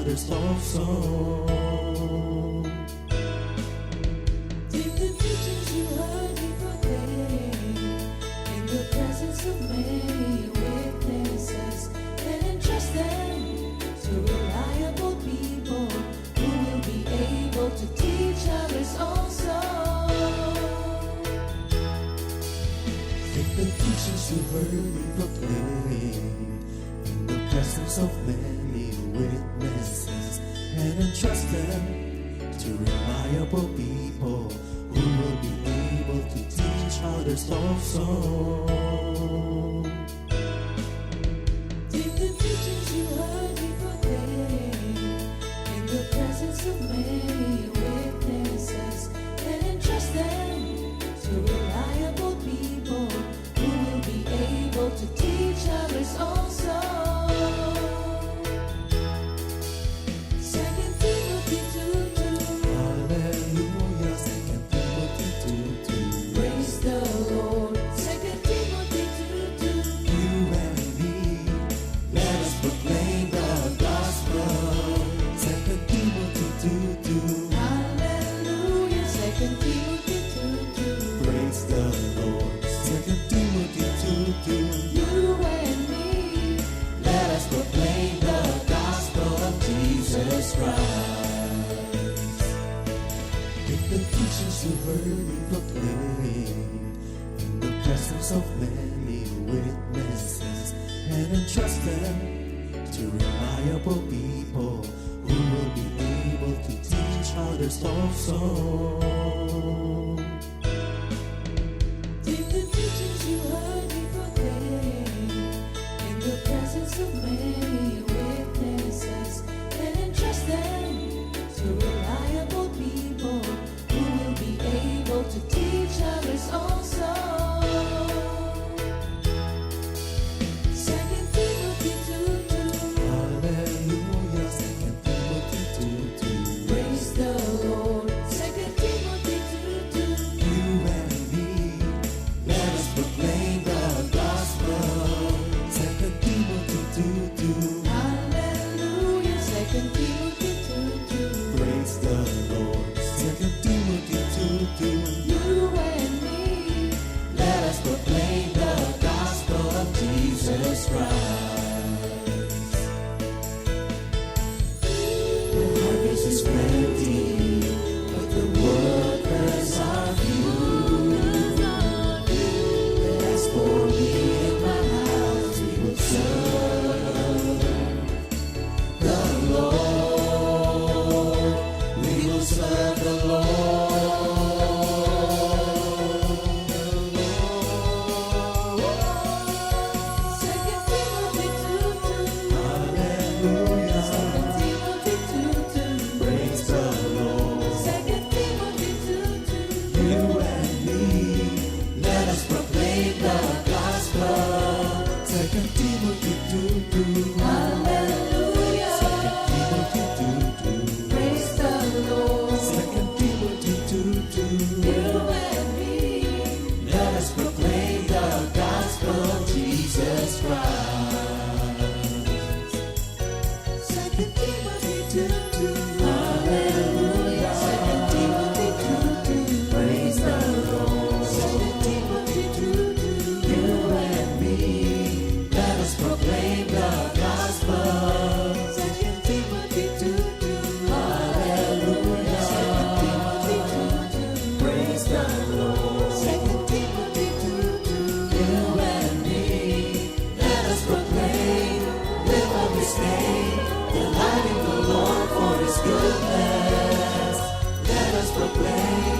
other's love song. Take the teachings you heard me proclaim in the presence of many witnesses, and entrust them to reliable people who will be able to teach others also. Take the teachings you heard me proclaim in the presence of many witnesses, and entrust them to reliable people who will be able to teach others also. Take the teachings you heard me proclaim in the presence of many witnesses, and entrust them to reliable people who will be able to teach others also. Second Timothy 2:2. Hallelujah, 2 Timothy 2:2. Praise the Lord. Second Timothy 2:2. You and me, let us proclaim the gospel. 2 Timothy 2:2. Hallelujah. Second Timothy 2:2. Praise the Lord. 2 Timothy 2:2. You and me, Let us proclaim the gospel of Jesus Christ. Take the teachings you heard me proclaim in the presence of many witnesses, and entrust them to reliable people who will be able to teach others also. take the teachings you heard me proclaim in the presence of many witnesses, and entrust them to reliable people who will be able to teach others also. Second Timothy 2:2. Hallelujah, 2 Timothy 2:2. Praise the Lord. Second Timothy 2:2. You and me, let us proclaim the gospel. 2 Timothy 2:2. Hallelujah. Second Timothy 2:2. Praise the Lord. 2 Timothy 2:2. You and me, Let us proclaim the gospel of Jesus Christ. The harvest is plenty, but the workers are few. As for me and my house, we will serve the Lord. We will serve the Lord. Second Timothy 2:2. Hallelujah. Second Timothy 2:2. Praise the Lord. Second Timothy 2:2. You and me, let us proclaim the gospel. 2 Timothy 2:2. Hallelujah. 2 Timothy 2:2. Praise the Lord. 2 Timothy 2:2. You and me, Let us proclaim the gospel of Jesus Christ. 2 Timothy 2:2. Hallelujah. 2 Timothy 2:2. Praise the Lord. 2 Timothy 2:2. You and me, let us proclaim the gospel. 2 Timothy 2:2. Hallelujah. 2 Timothy 2:2. Praise the Lord. 2 Timothy 2:2. You and me, let us proclaim, live up His name, delighting the Lord for His goodness. Let us proclaim,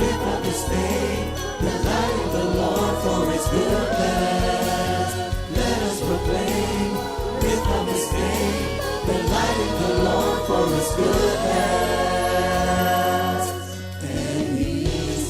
live up His name, delighting the Lord for His goodness. Let us proclaim, live up His name, delighting the Lord for His goodness. And He's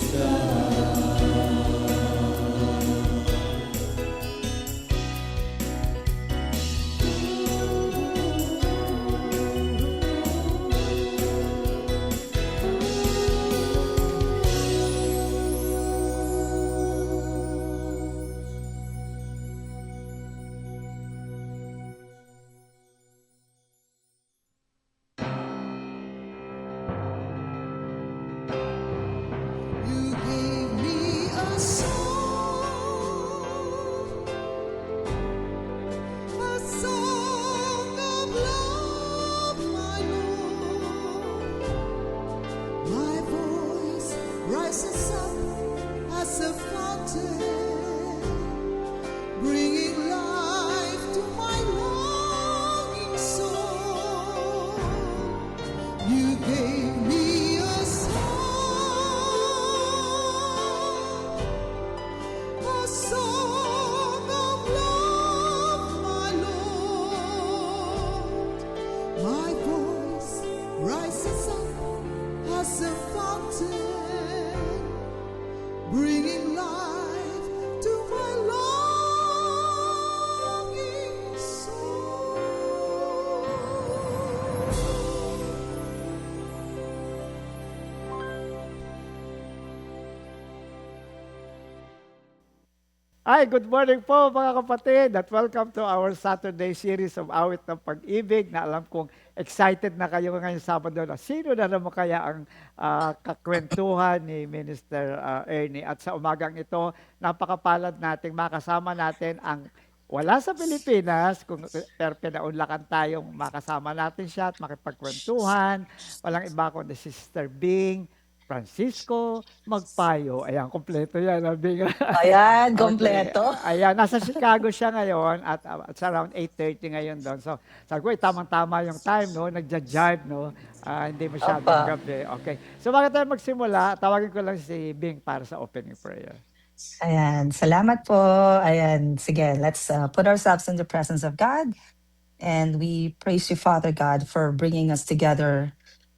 My voice rises up as a fountain, bringing life to my longing soul. Ay, good morning po mga kapatid at welcome to our Saturday series of Awit ng Pag-ibig na alam kong excited na kayo ngayong Sabado na sino na naman kaya ang kakwentuhan ni Minister Ernie. At sa umagang ito, napakapalad nating makasama natin ang wala sa Pilipinas, pero pinaunlakan tayong makasama natin siya at makipagkwentuhan. Walang iba kundi si Sister Bing Francisco Magpayo. Ayan, kompleto yan. Bing. Ayan, Okay. kompleto. Ayan, nasa Chicago siya ngayon at it's around 8:30 ngayon doon. So, sabi ko, tamang-tama yung time, no? Nagja-jive, no? Hindi masyadong Opo. gabi. Okay. So, bago tayo magsimula, tawagin ko lang si Bing para sa opening prayer. Ayan, salamat po. Ayan, sige, let's put ourselves in the presence of God. And we praise you, Father God, for bringing us together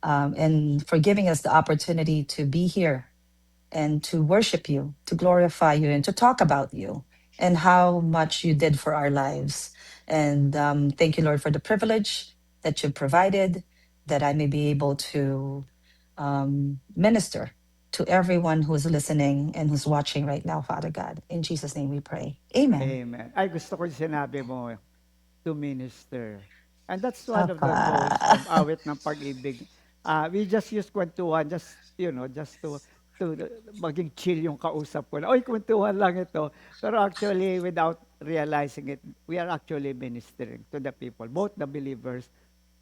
and for giving us the opportunity to be here and to worship you, to glorify you, and to talk about you and how much you did for our lives. And thank you, Lord, for the privilege that you provided, that I may be able to minister to everyone who's listening and who's watching right now, Father God. In Jesus' name we pray. Amen. Amen. Ay, gusto ko yung sinabi mo, to minister. And that's one of the Apa. goals of Awit ng Pag-ibig. We just use kwentuhan, just, just to maging chill yung kausap ko. Oy, kwentuhan lang ito. Pero actually, without realizing it, we are actually ministering to the people, both the believers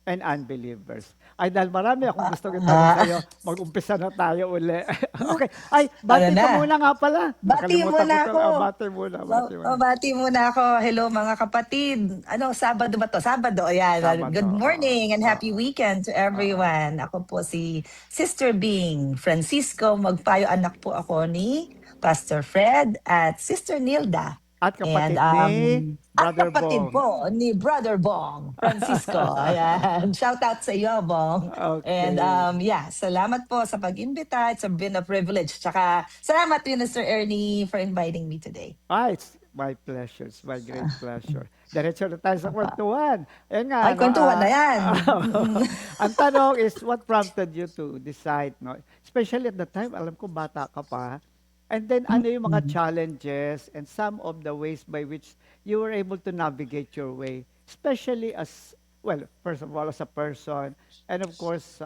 and unbelievers. Ay, dahil marami akong gusto itanong sa'yo, mag-umpisa na tayo uli. Okay. Ay, bati Ano ka na? muna nga pala. Bati Nakalimutan muna ko ako. bati muna. Bati muna ako. Hello mga kapatid. Ano, Sabado ba to? Sabado. Ayan. Sabado, Good morning and happy oo. weekend to everyone. Ako po si Sister Bing Francisco Magpayo. Anak po ako ni Pastor Fred at Sister Nilda. At And kapatid ni at Brother kapatid Bong. po ni Brother Bong Francisco. Ayan. Shout out sa iyo, Bong. And Okay. yeah, salamat po sa pag-imbita. It's been a privilege. Tsaka salamat, Minister Ernie, for inviting me today. It's my pleasure. It's my great pleasure. Diretso na tayo sa Apa. kwentuhan. Ayun nga, Ay, no, kwentuhan na yan. ang tanong is, what prompted you to decide, no? Especially at the time, alam ko, bata ka pa. And then, ano yung mga challenges and some of the ways by which you were able to navigate your way, especially as, well, first of all, as a person, and of course,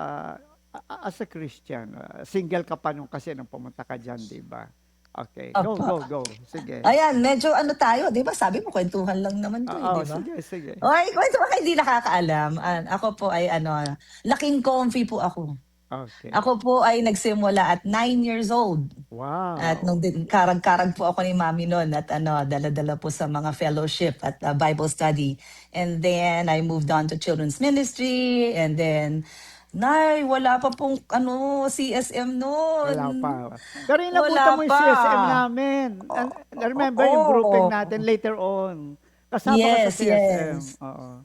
as a Christian. Single ka pa nung kasi nung pumunta ka dyan, di ba? Okay. Go, Apa. go, go. Sige. Ayan, medyo ano tayo, di ba? Sabi mo, kwentuhan lang naman to, Oo, di ba? sige. Okay, kwento baka hindi nakakaalam. Ako po ay laking comfy po ako. Okay. Ako po ay nagsimula at 9 years old. At Wow. karag-karag po ako ni Mami noon at dala-dala po sa mga fellowship at Bible study. And then I moved on to children's ministry and then wala pa pong CSM noon. Wala pa. Pero inabutan Wala mo yung pa. CSM namin. And remember yung grouping Oo. natin later on. Kasama ka sa Yes, CSM. yes. Oo.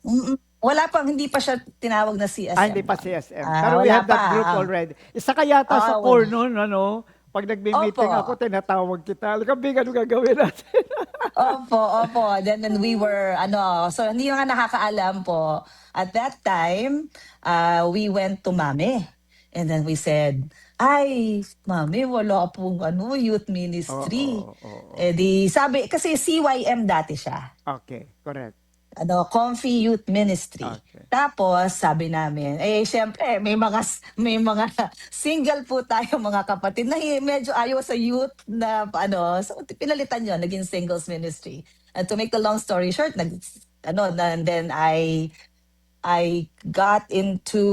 Wala pa, hindi pa siya tinawag na CSM. Hindi pa CSM. Pero we Wala have that pa. group already. Isa ka yata sa Oo, core wala. noon, ano? Pag nagbi-meeting Opo. ako, tinatawag kita. Alam Bing, ano gagawin natin? Opo. Then we were, so hindi nga nakakaalam po. At that time, we went to Mami. And then we said, ay, Mami, wala pong youth ministry. Oo. Eh di, sabi, kasi CYM dati siya. Okay, correct. Comfy Youth Ministry. Okay. Tapos sabi namin, syempre may mga single po tayo mga kapatid na medyo ayaw sa youth na so pinalitan yon, naging singles ministry. And to make the long story short, and then I got into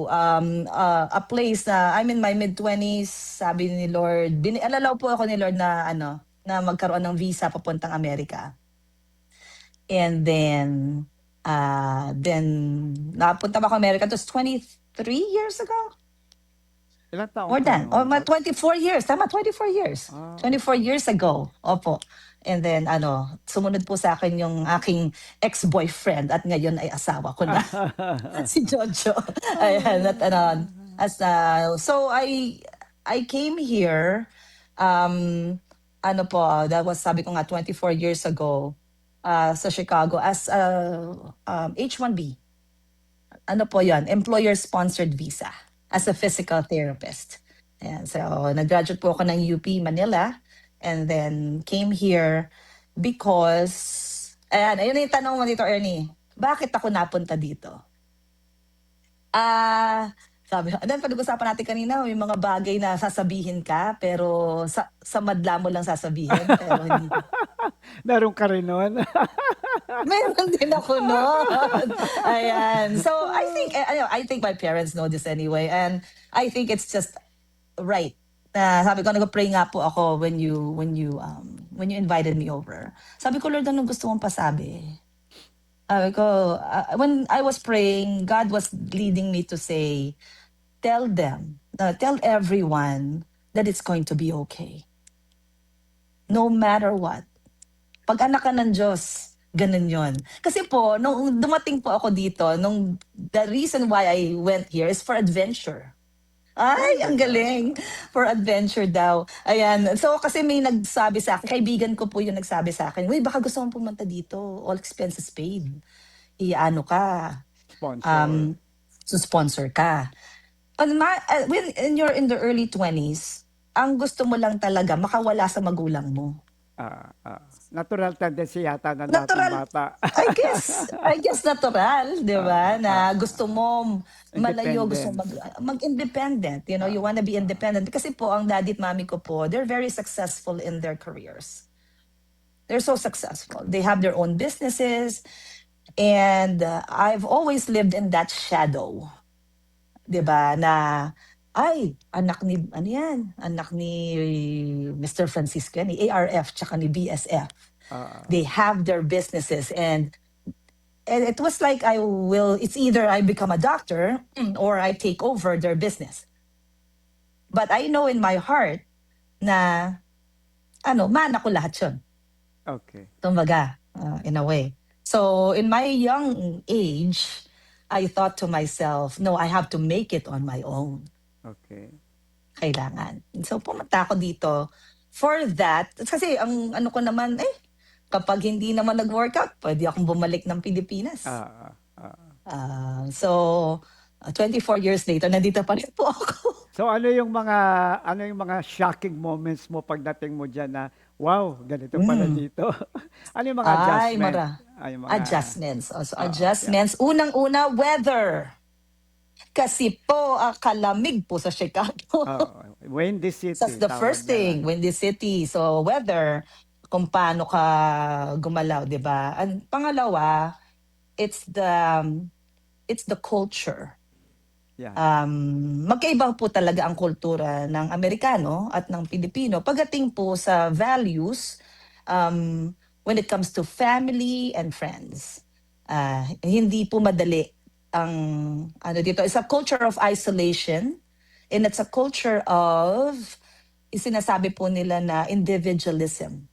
a place na I'm in my mid-20s, sabi ni Lord, alalaw po ako ni Lord na na magkaroon ng visa papuntang Amerika. And then napunta ba ako Amerika? It was 23 years ago. Ilang taon More ka than, noon? 24 years. Tama, 24 years. Ah, 24 years ago. Opo. And then, sumunod po sa akin yung aking ex-boyfriend at ngayon ay asawa ko na, si Jojo. Ayan, at so I came here, um, that was, sabi ko nga, 24 years ago, sa Chicago as H-1B. Ano po yan? Employer-sponsored visa as a physical therapist. Ayan, so, nag-graduate po ako ng UP Manila and then came here because, ayun yung tanong mo dito, Ernie. Bakit ako napunta dito? Sabi, then pag-usapan natin kanina, may mga bagay na sasabihin ka, pero sa madla mo lang sasabihin, pero hindi. meron ka rin noon? Meron din ako noon. Ayan. So I think my parents know this anyway, and I think it's just right. Sabi ko, nag-pray nga po ako when you invited me over. Sabi ko, Lord, anong gusto mong pasabi? Sabi ko, when I was praying, God was leading me to say, tell everyone that it's going to be okay. No matter what. Pag anak ka ng Diyos, ganun yon. Kasi po, nung dumating po ako dito, the reason why I went here is for adventure. Ay, ang galing. For adventure daw. Ayan. So, kasi may nagsabi sa akin, kaibigan ko po yung nagsabi sa akin, uy, baka gusto mong pumunta dito. All expenses paid. Iano ka. Sponsor. Sponsor ka. When you're in the early 20s, ang gusto mo lang talaga, makawala sa magulang mo. Natural tendency yata ng lahat ng bata. I guess natural, di ba? Na gusto mo malayo, gusto mo mag-independent. You know, you wanna be independent. Kasi po, ang daddy at mommy ko po, they're very successful in their careers. They're so successful. They have their own businesses. And I've always lived in that shadow. Di ba? Na, ay, anak ni Mr. Francisco, ni ARF, tsaka ni BSF. They have their businesses and it was like it's either I become a doctor or I take over their business. But I know in my heart na, mana ko lahat yun. Okay. Kumbaga, in a way. So, in my young age, I thought to myself, no, I have to make it on my own. Okay. Kailangan. So, pumunta ako dito for that. Kasi, ang ko naman, kapag hindi naman nag-workout, pwede akong bumalik ng Pilipinas. So, 24 years later, nandito pa rin po ako. So, ano yung mga shocking moments mo pagdating mo dyan na, wow, ganito pala dito? Ano yung mga adjustments? Adjustments. Also, adjustments. Yeah. Unang-una, weather. Kasi po, kalamig po sa Chicago. Windy City. That's the first thing, windy city. So, weather, kung paano ka gumalaw, di ba? And pangalawa, it's the culture. Yeah. Magkaiba po talaga ang kultura ng Amerikano at ng Pilipino pagdating po sa values when it comes to family and friends. Hindi po madali ang dito. It's a culture of isolation and it's a culture of sinasabi po nila na individualism.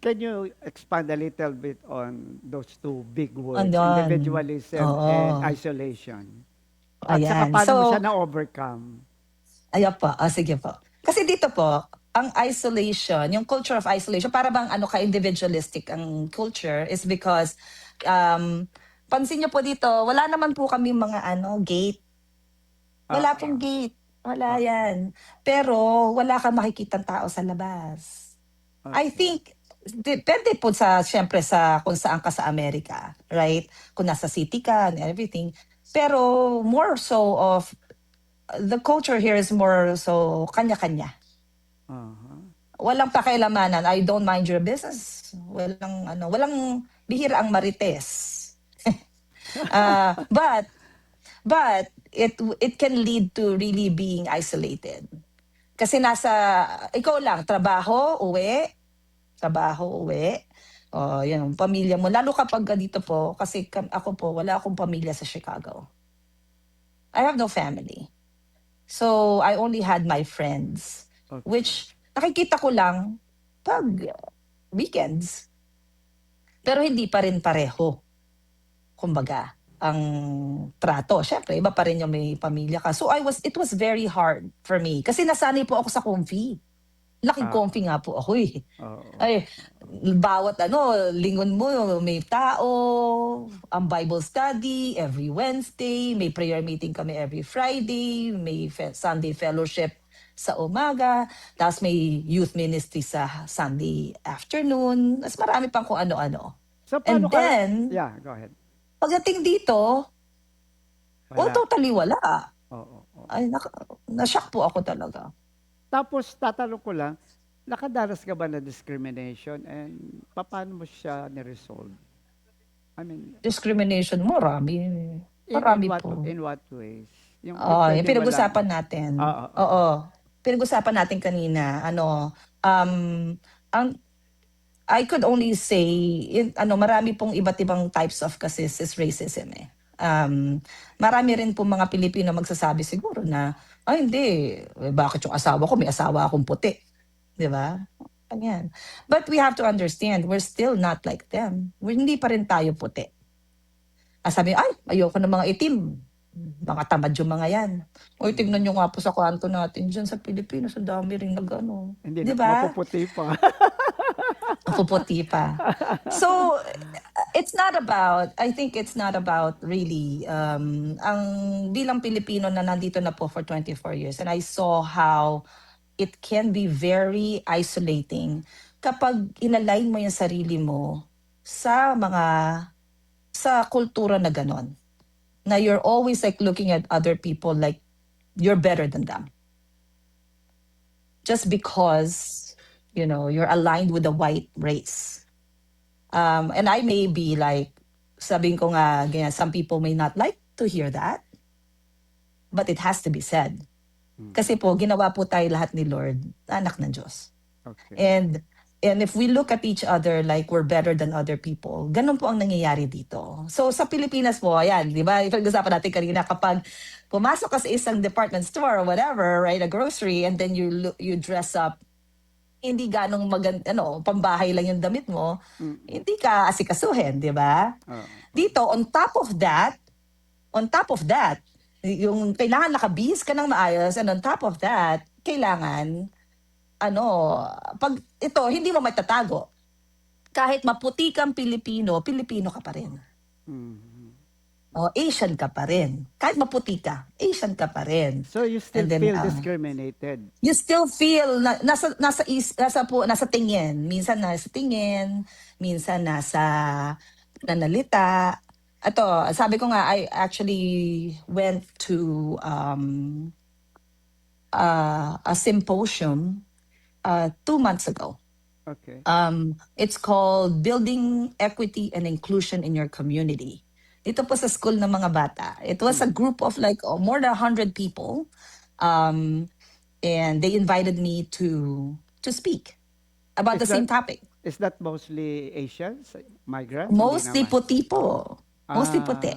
Can you expand a little bit on those two big words, individualism and isolation? At saka paano mo siya na-overcome? Ayan po, sige po. Kasi dito po, ang isolation, yung culture of isolation, para bang ka-individualistic ang culture is because, pansin nyo po dito, wala naman po kami mga gate. Wala pong gate. Wala yan. Pero wala kang makikitang tao sa labas. I think, depende po syempre kung saan ka sa Amerika, right? Kung nasa city ka and everything. Pero more so of, the culture here is more so kanya-kanya. Walang pakialamanan. I don't mind your business. Walang bihira ang marites. But it can lead to really being isolated. Kasi ikaw lang, trabaho, uwi. Yan, pamilya mo. Lalo kapag dito po, kasi ako po, wala akong pamilya sa Chicago. I have no family. So, I only had my friends, Okay. which nakikita ko lang pag weekends. Pero hindi pa rin pareho, kumbaga, ang trato. Siyempre, iba pa rin yung may pamilya ka. So, it was very hard for me. Kasi nasanay po ako sa comfy. Laking Ah. comfy nga po ako eh. Oo. Ay, bawat lingon mo, may tao, ang Bible study every Wednesday, may prayer meeting kami every Friday, may Sunday fellowship sa umaga, tapos may youth ministry sa Sunday afternoon, tapos marami pang kung ano-ano. So, And paano ka... then, Yeah, go ahead. pagdating dito, Wala. totally wala. Oo. Ay, na-shock po ako talaga. Tapos, tatanong ko lang, nakadaras ka ba na discrimination and paano mo siya ni-resolve? I mean, Discrimination, marami. in Marami what, po. in what ways? Yung Oo, yung pwede pinag-usapan malaman. natin. Oo. Oo. Pinag-usapan natin kanina, ang I could only say, marami pong iba't ibang types of kasi is racism eh. Marami rin po mga Pilipino magsasabi siguro na, hindi, bakit yung asawa ko, may asawa akong puti. Di ba? Ganyan. But we have to understand, we're still not like them. Hindi pa rin tayo puti. Sabi, ayoko ng mga itim. Mga tamad yung mga yan. Oy, tignan nyo nga po sa kanto natin dyan sa Pilipinas. Ang dami rin Hindi Di na, ba? mapuputi pa. Mapuputi pa. So, I think it's not about really, ang bilang Pilipino na nandito na po for 24 years, and I saw how it can be very isolating kapag inalign mo yung sarili mo sa kultura na ganon. Na you're always like looking at other people like you're better than them. Just because, you're aligned with the white race. And I may be like, sabihin ko nga, ganyan, some people may not like to hear that. But it has to be said. Kasi po, ginawa po tayo lahat ni Lord, anak ng Diyos. Okay. And if we look at each other like we're better than other people, ganun po ang nangyayari dito. So sa Pilipinas po, ayan, di ba? Ipag-usapan natin kanina, kapag pumasok ka sa isang department store or whatever, right, a grocery, and then you dress up, hindi ganong pambahay lang yung damit mo, hindi ka asikasuhin, di ba? Dito, on top of that, yung kailangan nakabihis ka ng maayos, and on top of that, kailangan, pag ito, hindi mo matatago. Kahit maputi kang Pilipino, Pilipino ka pa rin. O, Asian ka pa rin. Kahit maputi ka, Asian ka pa rin. So you still And then, feel discriminated? You still feel nasa tingin. Minsan nasa tingin, minsan nasa pananalita. Ito, sabi ko nga, I actually went to a symposium 2 months ago. Okay. It's called Building Equity and Inclusion in Your Community. Dito po sa school ng mga bata. It was a group of like more than 100 people. And they invited me to speak about the same topic. Is that mostly Asians, migrants? Mostly Hindi naman. puti po. Mostly puti.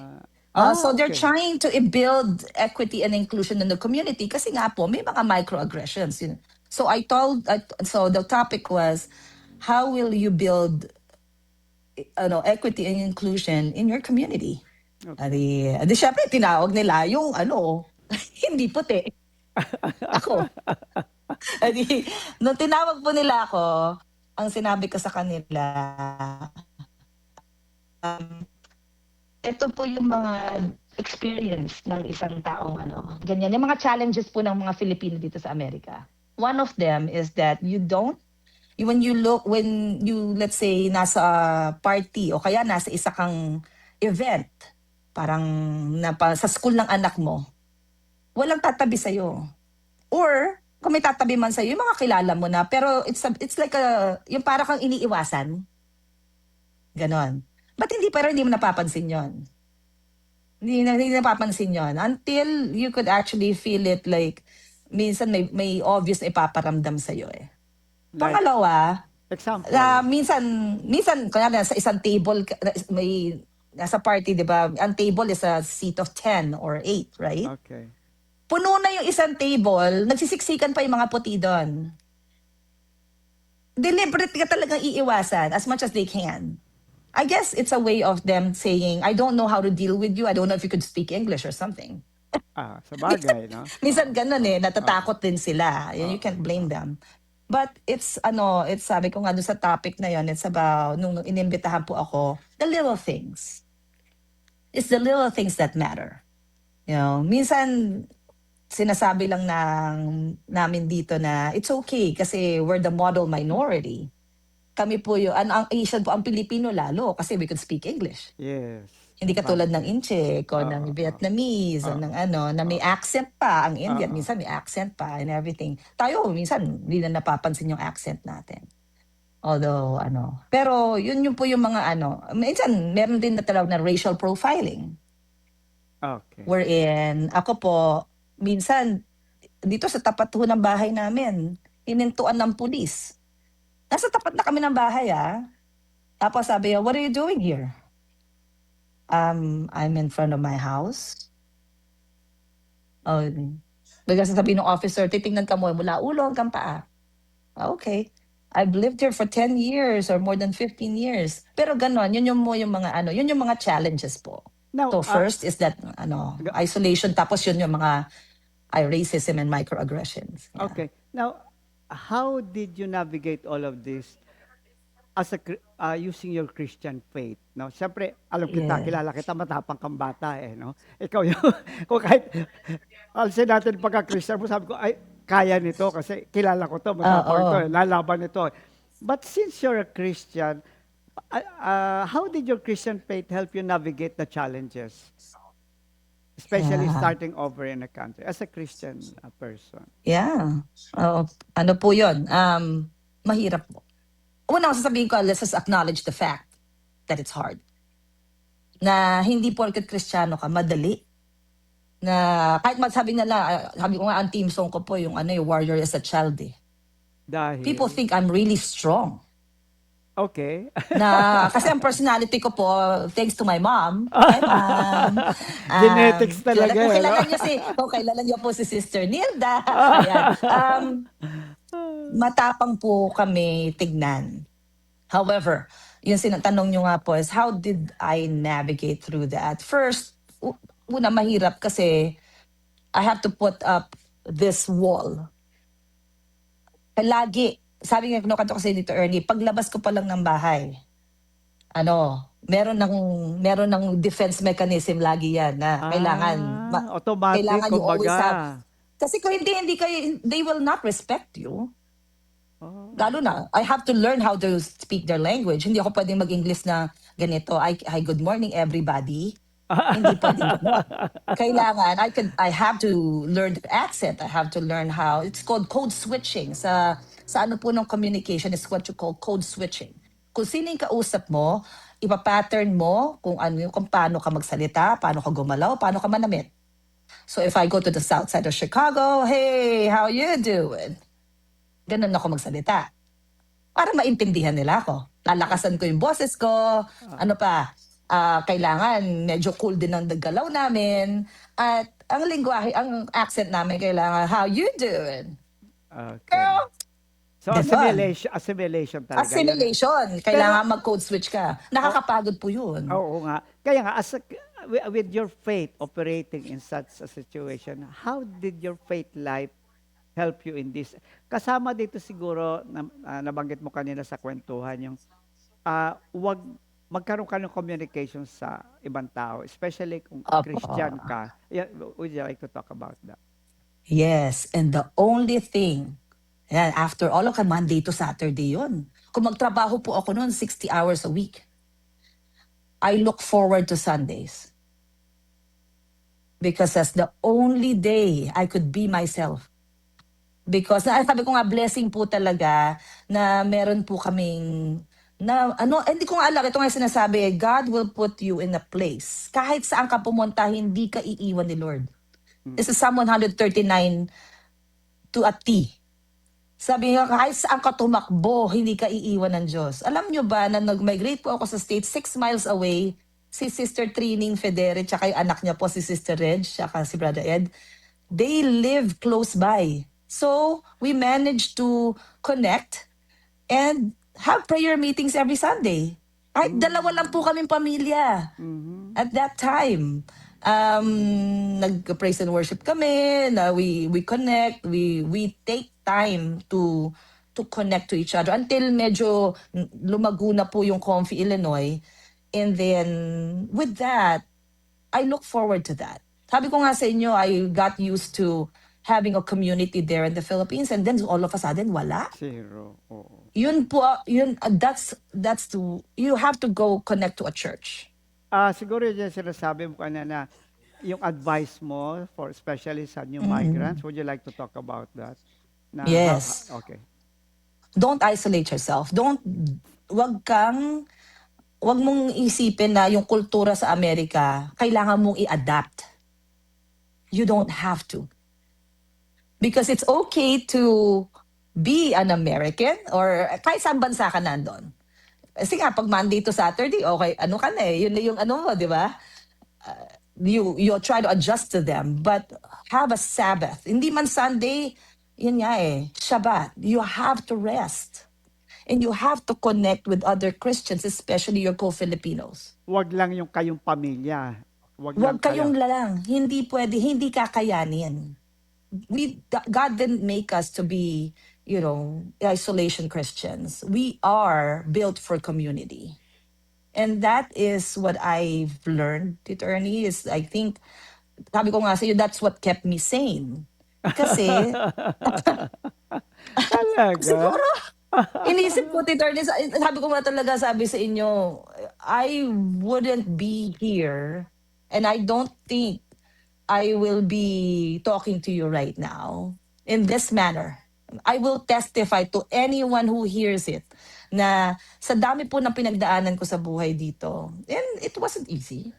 So they're okay. trying to build equity and inclusion in the community kasi nga po may mga microaggressions. So so the topic was, how will you build equity and inclusion in your community? Okay. Adi syempre tinawag nila yung hindi puti. Ako. Adi, nung tinawag po nila ako, ang sinabi ko sa kanila, ito po yung mga experience ng isang taong ganyan. Yung mga challenges po ng mga Filipino dito sa Amerika. One of them is that when you, let's say, nasa party o kaya nasa isa kang event, parang sa school ng anak mo, walang tatabi sa'yo. Or, kung may tatabi man sa'yo, yung mga kilala mo na, pero it's like yung parang kang iniiwasan. Ganon. But hindi mo napapansin yon. Hindi napapansin yon until you could actually feel it like minsan may obvious na ipaparamdam sa'yo eh. Pangalawa, Example. minsan kaya sa isang table, nasa party, di ba? Ang table is a seat of 10 or 8, right? Okay. Puno na yung isang table, nagsisiksikan pa yung mga puti doon. Deliberate ka talagang iiwasan as much as they can. I guess it's a way of them saying, I don't know how to deal with you. I don't know if you could speak English or something. Sa bagay, no? Minsan ganun natatakot din sila. You can't blame them. But it's sabi ko nga doon sa topic na yon, it's about, nung inimbitahan po ako, the little things. It's the little things that matter. You know, minsan, sinasabi lang namin dito na it's okay kasi we're the model minority. Kami po ang Asian po, ang Pilipino lalo kasi we could speak English. Yes. Hindi katulad ng Incheck o ng Vietnamese o ng na may accent pa. Ang Indian, minsan may accent pa and everything. Tayo, minsan, hindi na napapansin yung accent natin. Although, pero yun po yung mga minsan, meron din na talaga na racial profiling. Okay. Wherein, ako po, minsan, dito sa tapat ho ng bahay namin, hinintuan ng pulis. Nasa tapat na kami ng bahay, Tapos sabi, what are you doing here? I'm in front of my house. Oh, bigla sasabihin ng officer, titingnan ka mo mula ulo hanggang paa. Okay. I've lived here for 10 years or more than 15 years. Pero ganon, yun yung mga yun yung mga challenges po. Now, So first is that isolation, tapos yun yung mga racism and microaggressions. Yeah. okay. Now, how did you navigate all of this as using your Christian faith? No, siyempre, alam kita, Yeah. kilala kita, matapang kang bata no? Ikaw yung, kung kahit, alsin natin pagka-Christian mo, sabi ko, ay, kaya nito kasi kilala ko to, matapang ito, lalaban ito. But since you're a Christian, how did your Christian faith help you navigate the challenges? Especially Yeah. starting over in a country as a Christian person. Yeah. Ano po yun? Mahirap po. Una, sasabihin ko, let's just acknowledge the fact that it's hard. Na hindi porket Kristiyano ka, madali. Na kahit sabi nila, sabi ko nga, ang team song ko po, yung yung warrior is a child Dahil, People think I'm really strong. okay. Na, kasi ang personality ko po, thanks to my mom. Hi, Mom. Genetics talaga, Kung kilala niyo po si Sister Nilda. Ayan. Matapang po kami tignan. However, yung sinatanong nyo nga po is, how did I navigate through that? First, una mahirap kasi I have to put up this wall. Lagi, sabi nga kinukanto kasi dito, Ernie, paglabas ko pa lang ng bahay, meron ng defense mechanism lagi yan na kailangan, automatic, kailangan you always kumbaga. have. Kasi kung hindi kayo, they will not respect you. Lalo na, I have to learn how to speak their language. Hindi ako pwedeng mag-English na ganito, hi, good morning everybody. Hindi pwedeng gano'n. Kailangan, I have to learn the accent. I have to learn how, it's called code switching. Sa ano po ng communication is what you call code switching. Kung sino yung kausap mo, ipapattern mo kung paano ka magsalita, paano ka gumalaw, paano ka manamit. So if I go to the south side of Chicago, hey, how you doing? Ganun ako magsalita. Para maintindihan nila ako. Lalakasan ko yung boses ko. Ano pa, kailangan medyo cool din ang galaw namin. At ang lingwahe, ang accent namin kailangan, how you doing? Okay. Girl, So, assimilation talaga. assimilation. Kailangan mag-code switch ka. Nakakapagod po yun. Oo nga. Kaya nga, with your faith operating in such a situation, how did your faith life help you in this? Kasama dito siguro, nabanggit mo kanina sa kwentuhan, yung magkaroon ka ng communication sa ibang tao, especially kung Christian ka. Yeah, would you like to talk about that? Yes, and the only thing, after all of Monday to Saturday yun. Kung magtrabaho po ako noon, 60 hours a week. I look forward to Sundays. Because that's the only day I could be myself. Because sabi ko nga, blessing po talaga na meron po kaming hindi ko nga alam, ito nga sinasabi, God will put you in a place. Kahit saan ka pumunta, hindi ka iiwan ni Lord. This is Psalm 139 to a T. Sabi nga, kahit saan ka tumakbo, hindi ka iiwan ng Diyos. Alam nyo ba na nag-migrate po ako sa States, 6 miles away, si Sister Trining Federe, tsaka yung anak niya po, si Sister Reg, tsaka si Brother Ed. they live close by. So we managed to connect and have prayer meetings every Sunday. Kahit dalawa lang po kaming pamilya Mhm. at that time. Nag-praise and worship kami, na we connect, we take time to connect to each other until medyo lumago na po yung Comfy Illinois. And then with that, I look forward to that. Sabi ko nga sa inyo, I got used to having a community there in the Philippines, and then all of a sudden wala. Zero. Oo. Yun po, that's you have to go connect to a church. Siguro yung sinasabi mo kanina, yung advice mo for especially sa new migrants, would you like to talk about that? Na, Yes. okay. Don't isolate yourself. Wag mong isipin na yung kultura sa Amerika, kailangan mong i-adapt. You don't have to. Because it's okay to be an American or kahit saan bansa ka nandun. Kasi nga, pag Monday to Saturday, okay, ano ka na eh, yun na yung ano mo, di ba? You try to adjust to them, but have a Sabbath. Hindi man Sunday, yun nga eh, Shabbat. You have to rest. And you have to connect with other Christians, especially your co-Filipinos. Wag lang yung kayong pamilya. Wag lang Huwag kayong kayo. lalang. Hindi pwede, hindi kakayanin. God didn't make us to be, isolation Christians. We are built for community. And that is what I've learned, Tito Ernie, is I think, sabi ko nga sa iyo, that's what kept me sane. Kasi, Talaga? siguro, inisip ko, Tito Ernie, sabi ko nga talaga, sabi sa inyo, I wouldn't be here, and I don't think I will be talking to you right now in this manner. I will testify to anyone who hears it na sa dami po ng pinagdaanan ko sa buhay dito, and it wasn't easy.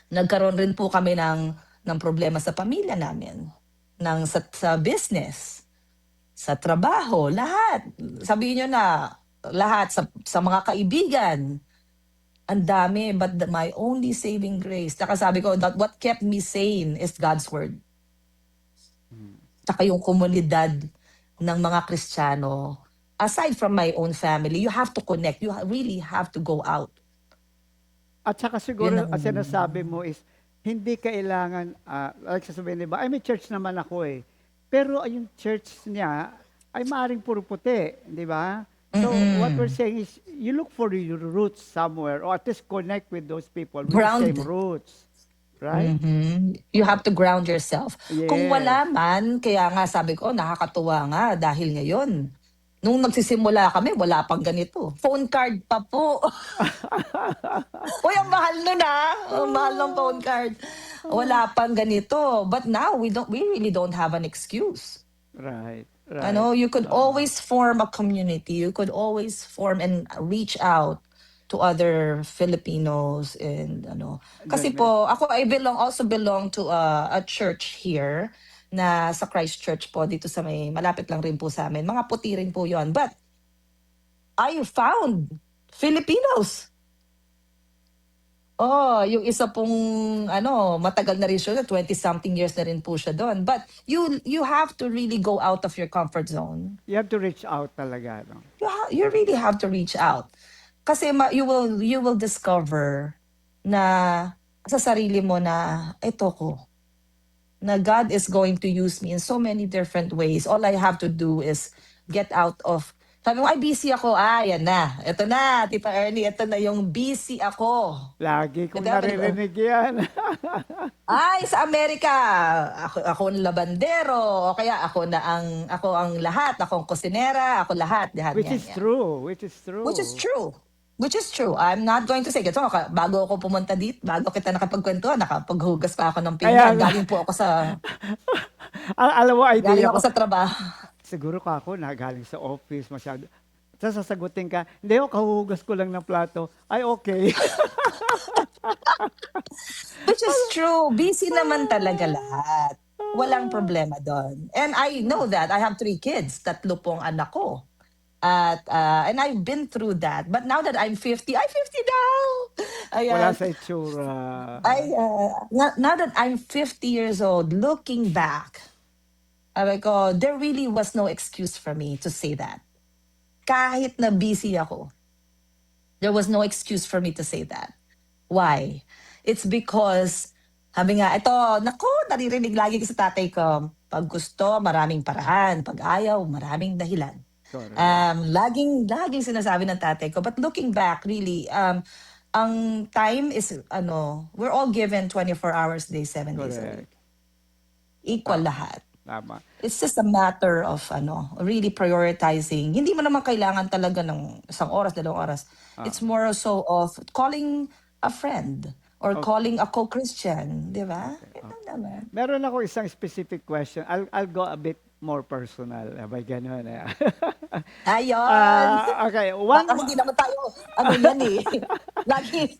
Nagkaroon rin po kami ng problema sa pamilya namin, sa business, sa trabaho, lahat. Sabihin nyo na, lahat, sa mga kaibigan, ang dami, but my only saving grace. Saka sabi ko, that what kept me sane is God's word. Saka yung komunidad ng mga Kristiyano. Aside from my own family, you have to connect. You really have to go out. At saka siguro, Yun ang- ang sinasabi mo is, hindi kailangan, like sasabihin, diba, ay may church naman ako eh. Pero yung church niya, ay maaaring puro puti, di ba? So, what we're saying is, you look for your roots somewhere, or at least connect with those people with the same Ground. roots. Right? You have to ground yourself. Kung Yes. wala man, kaya nga sabi ko, nakakatuwa nga dahil ngayon, nung nagsisimula kami, wala pang ganito. Phone card pa po. Uy, ang mahal nun Ang mahal ng phone card. Wala pang ganito. But now, we really don't have an excuse. Right. You could always form a community. You could always form and reach out to other Filipinos and Kasi po, I also belong to a church here na sa Christ Church po dito sa malapit lang rin po sa amin. Mga puti rin po 'yon. But I found Filipinos. Yung isa pong matagal na rin siya, 20-something years na rin po siya doon. But you have to really go out of your comfort zone. You have to reach out talaga. No? You really have to reach out. Kasi you will discover na sa sarili mo na ito ko. Na God is going to use me in so many different ways. All I have to do is get out of. Sabi mo, ay busy ako. Yan na. Ito na, Tita Ernie. Ito na yung busy ako. Lagi kong Ito, naririnig yan. Ay, sa Amerika, ako ang labandero, o kaya ako ang lahat, ako ang kusinera, ako lahat. Which is true. Which is true. I'm not going to say, bago ako pumunta dito, bago kita nakapagkwentuhan, nakapaghugas pa ako ng pinggan. Galing po ako sa, Alam mo, galing idea ako ko. sa trabaho. Siguro ka ako, galing sa office, masyado. Sasagutin ka, hindi ako, kahuhugas ko lang ng plato. Ay, okay. Which is true. Busy naman talaga lahat. Walang problema doon. And I know that. I have 3 kids. 3 pong anak ko. And I've been through that. But now that I'm 50, I'm 50 now. Wala Ayan. sa itsura. Now that I'm 50 years old, looking back, sabi ko, there really was no excuse for me to say that. Kahit na busy ako, there was no excuse for me to say that. Why? It's because, sabi nga, ito, naku, naririnig lagi ko sa tatay ko, pag gusto, maraming paraan. Pag ayaw, maraming dahilan. Correct. Laging sinasabi ng tatay ko. But looking back, really, ang time is, we're all given 24 hours a day, 7 days a week. Correct. Equal Tama. lahat. Tama. It's just a matter of, really prioritizing. Hindi mo naman kailangan talaga ng isang oras, 2 oras. It's more so of calling a friend or calling a co-Christian. Di ba? Ito naman. Meron ako isang specific question. I'll go a bit more personal. Abay, ganun. Ayun. Okay. Baka hindi naman tayo, yan eh. Lagi.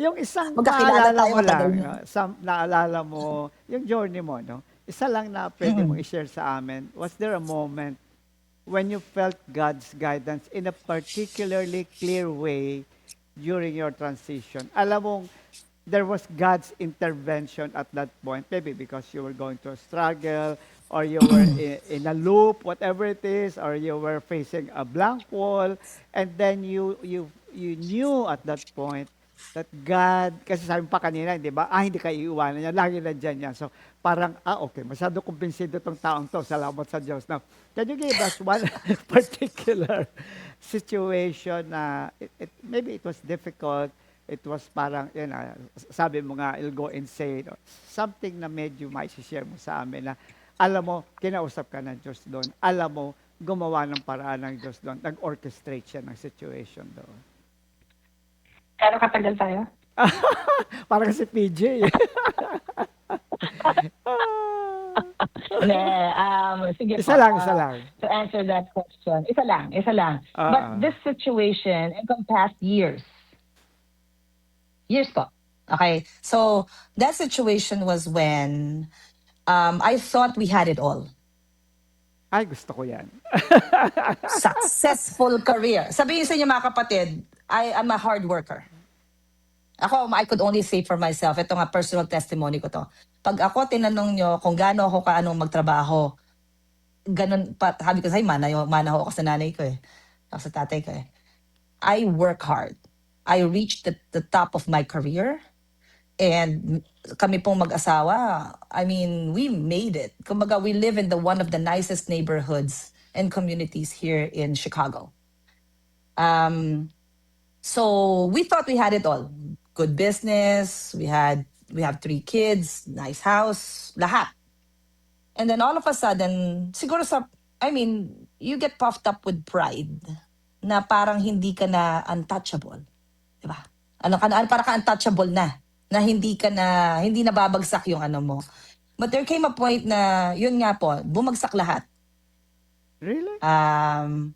Yung isang Magkakilala naalala tayo mo matagal lang, na. naalala mo, yung journey mo, no? Isa lang na pwede mong i-share sa amin. Was there a moment when you felt God's guidance in a particularly clear way during your transition? Alam mo, there was God's intervention at that point, maybe because you were going through a struggle, or you were in a loop, whatever it is, or you were facing a blank wall, and then you knew at that point that God, kasi sabi pa kanina, di ba, hindi ka iiwanan niya, lagi na dyan yan. So, parang, okay, masyado kumbinsido tong taong to, salamat sa Diyos. Now, can you give us one particular situation na, maybe it was difficult, it was parang, sabi mo nga, it'll go insane, or something na medyo may share mo sa amin na, alam mo, kinausap ka ng Diyos doon, alam mo, gumawa ng paraan ng Diyos doon, nag-orchestrate siya ng situation doon. Kano katagal tayo? Parang si PJ. Sige Isa lang. To answer that question, isa lang. But this situation encompassed years. Years po. Okay, so that situation was when I thought we had it all. Ay, gusto ko yan. Successful career. Sabihin sa inyo mga kapatid, I am a hard worker. Ako, I could only say for myself, ito nga personal testimony ko to. Pag ako tinanong nyo kung gaano ako kaanong magtrabaho, ganun pa, sabi ko sa'yo, mana ako sa nanay ko eh. Ako sa tatay ko eh. I work hard. I reached the top of my career. And kami pong mag-asawa, I mean, we made it. Kumbaga, we live in one of the nicest neighborhoods and communities here in Chicago. So we thought we had it all. Good business, we have 3 kids, nice house, lahat. And then all of a sudden, siguro you get puffed up with pride na parang hindi ka na untouchable. Diba? Parang ka untouchable na hindi nababagsak yung mo. But there came a point na, yun nga po, bumagsak lahat. Really?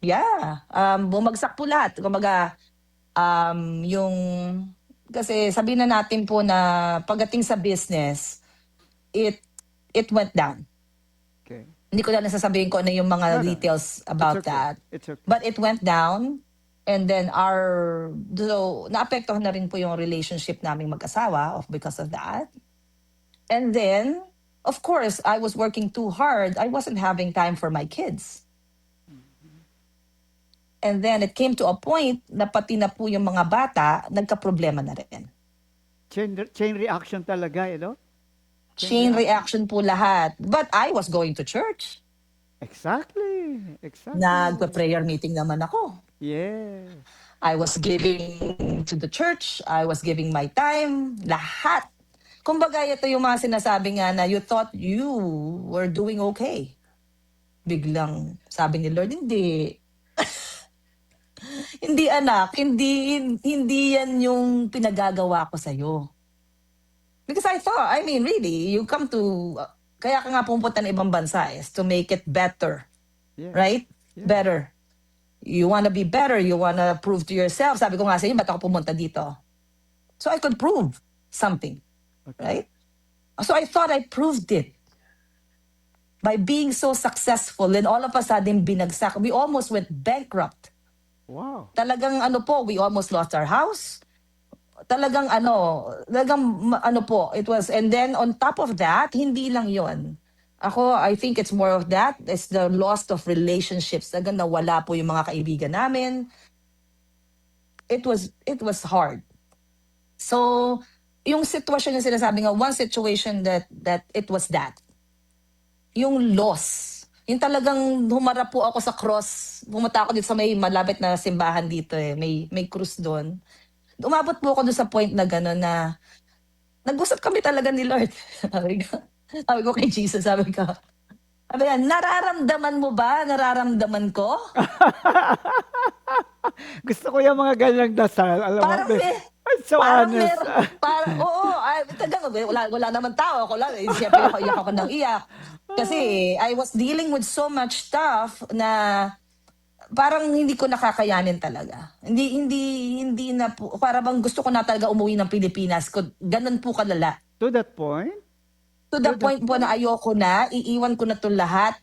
Yeah. Bumagsak po lahat. Kumbaga, kasi sabihin na natin po na pagdating sa business, it went down. Okay. Hindi ko na nasasabihin ko ano yung mga details about that. It's okay. But it went down. And then naapektuhan na rin po yung relationship naming mag-asawa because of that. And then, of course, I was working too hard. I wasn't having time for my kids. And then it came to a point na pati na po yung mga bata, nagka-problema na rin. Chain reaction talaga, Chain reaction po lahat. But I was going to church. Exactly. Nagpa-prayer meeting naman ako. Yeah. I was giving to the church. I was giving my time. Lahat. Kumbaga, ito yung mga sinasabi nga na you thought you were doing okay. Biglang sabi ni Lord, hindi. Hindi anak, hindi yan yung pinagagawa ko sa'yo. Because I thought, really, you come to, kaya ka nga pumunta ng ibang bansa is to make it better. Yeah. Right? Yeah. Better. You want to be better. You want to prove to yourself. Sabi ko nga sa inyo, ba't ako pumunta dito? So I could prove something. Okay. Right? So I thought I proved it. by being so successful, and all of a sudden binagsak. We almost went bankrupt. Wow. Talagang ano po, we almost lost our house. Talagang ano po, it was, and then on top of that, hindi lang yon. Ako, I think it's more of that, it's the loss of relationships. Talagang nawala po yung mga kaibigan namin. It was hard. So, yung sitwasyon yung sinasabi nga, one situation that it was that. Yung loss. Yung talagang humarap po ako sa cross. Pumunta ako dito sa may malapit na simbahan dito eh. May krus doon. Umabot po ako doon sa point na gano'n na nag-usap kami talaga ni Lord. Sabi ko kay Jesus, sabi niya, nararamdaman mo ba? Nararamdaman ko? Gusto ko yung mga ganyang dasal. Alam mo, Parang I'm so parang honest. oo, tagang, wala naman tao. Ako lang, siyempre iyak ako ng iyak. Kasi I was dealing with so much stuff na parang hindi ko nakakayanin talaga. Hindi na po, para bang gusto ko na talaga umuwi ng Pilipinas. Ganun po kalala. To that point, To the point po na ayoko na, iiwan ko na to lahat,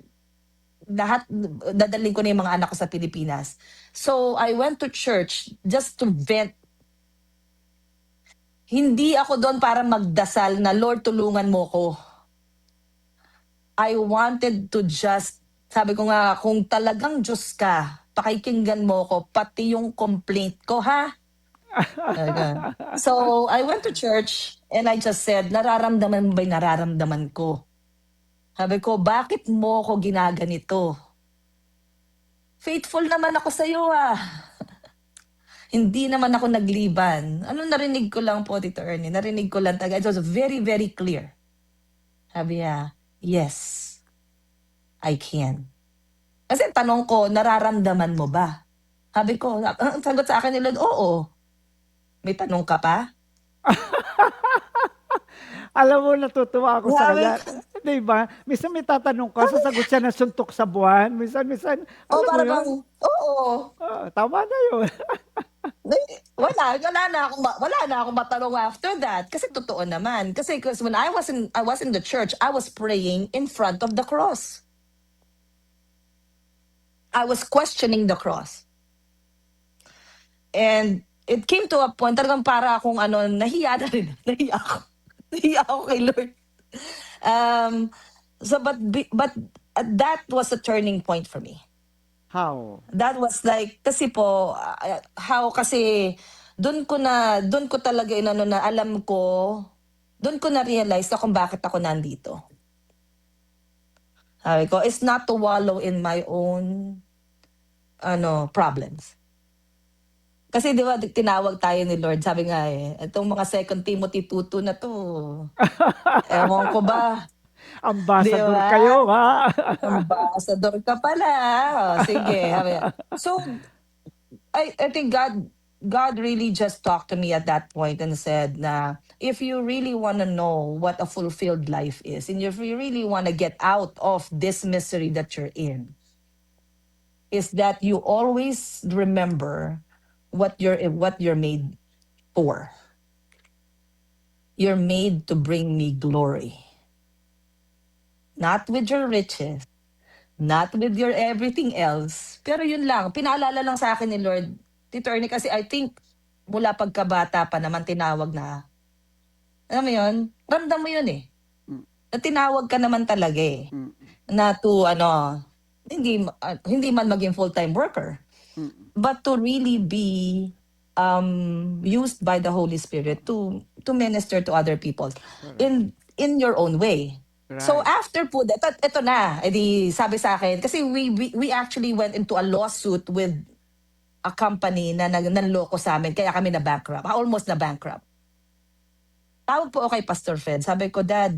dadalhin ko na yung mga anak ko sa Pilipinas. So, I went to church just to vent. Hindi ako doon para magdasal na, Lord, tulungan mo ko. I wanted to just, sabi ko nga, kung talagang Diyos ka, pakikinggan mo ko, pati yung complaint ko, ha? Talaga. So, I went to church and I just said, nararamdaman mo ba yung nararamdaman ko? Sabi ko, bakit mo ko ginaganito? Faithful naman ako sa iyo, ah. Hindi naman ako nagliban. Ano narinig ko lang po, Tito Ernie? Narinig ko lang talaga. It was very, very clear. Sabi niya, yes, I can. Kasi tanong ko, nararamdaman mo ba? Sabi ko, ang sagot sa akin ni Lord, oo. May tanong ka pa? alam mo, natutuwa ako sa Grabe. kanya. Di ba? Minsan may tatanong ka, sasagot siya ng suntok sa buwan. Minsan, alam mo para yun? bang, oo. Tama na yun. Wala na akong matanong after that. Kasi totoo naman. Kasi when I was in the church, I was praying in front of the cross. I was questioning the cross. And it came to a point, talagang para akong nahiya na rin. Nahiya ako kay Lord. But that was a turning point for me. How? That was like, kasi po, kasi doon ko talaga na alam ko, doon ko na-realize na kung bakit ako nandito. Sabi ko, it's not to wallow in my own problems. Kasi di ba, tinawag tayo ni Lord, sabi nga itong mga 2 Timothy 2:2 na to, ewan ko ba, Ambassador Diba? kayo, ha? ambassador ka pala. Sige. So, I think God really just talked to me at that point and said na if you really want to know what a fulfilled life is, and if you really want to get out of this misery that you're in, is that you always remember what you're made for. You're made to bring me glory. Not with your riches, not with your everything else. Pero yun lang, pinaalala lang sa akin ni Lord, Tito Ernie, kasi I think mula pagkabata pa naman tinawag na, alam mo yun, ramdam mo yun eh. Na tinawag ka naman talaga eh. Na to, hindi man maging full-time worker, but to really be used by the Holy Spirit to minister to other people in your own way. Right. So after po, ito na, edi sabi sa akin, kasi we actually went into a lawsuit with a company na nanloko sa amin, kaya kami na bankrupt, almost na bankrupt. Tawag po ako kay Pastor Fred, sabi ko, Dad,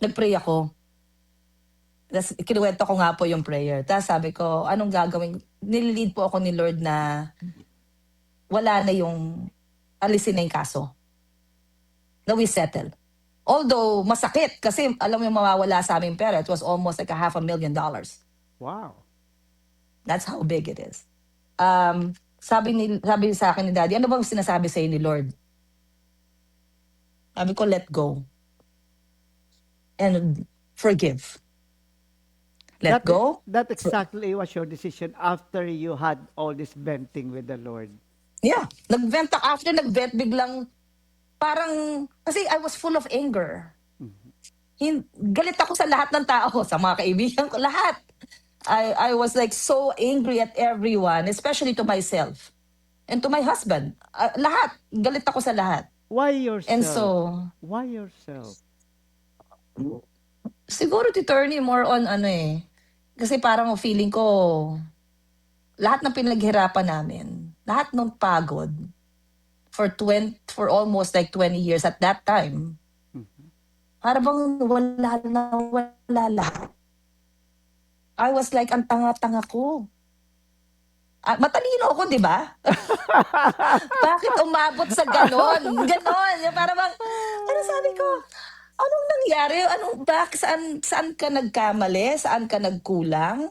nagpray ako. Tapos kinuwento ko nga po yung prayer. Tapos sabi ko, anong gagawin? Nililid po ako ni Lord na wala na yung alisin na yung kaso. Na we settle. Although masakit kasi alam mo yung mawawala sa aming pera, it was almost like $500,000. Wow. That's how big it is. Sabi sa akin ni Daddy, ano bang sinasabi sa'yo ni Lord? Sabi ko, let go. and forgive. Let go. That exactly was your decision after you had all this venting with the Lord. Yeah. After nag-vent, biglang parang, kasi I was full of anger. Galit ako sa lahat ng tao, sa mga kaibigan ko, lahat. I was like so angry at everyone, especially to myself and to my husband. Lahat. Galit ako sa lahat. Why yourself? And so, Why yourself? siguro Tito Ernie, more on kasi parang feeling ko, lahat ng pinaghirapan namin, lahat ng pagod, for almost like 20 years at that time, para bang wala lahat. I was like, ang tanga-tanga ko. Matalino ako, di ba? Bakit umabot sa ganon? Ganon. Para bang, sabi ko, anong nangyari? Saan ka nagkamali? Saan ka nagkulang?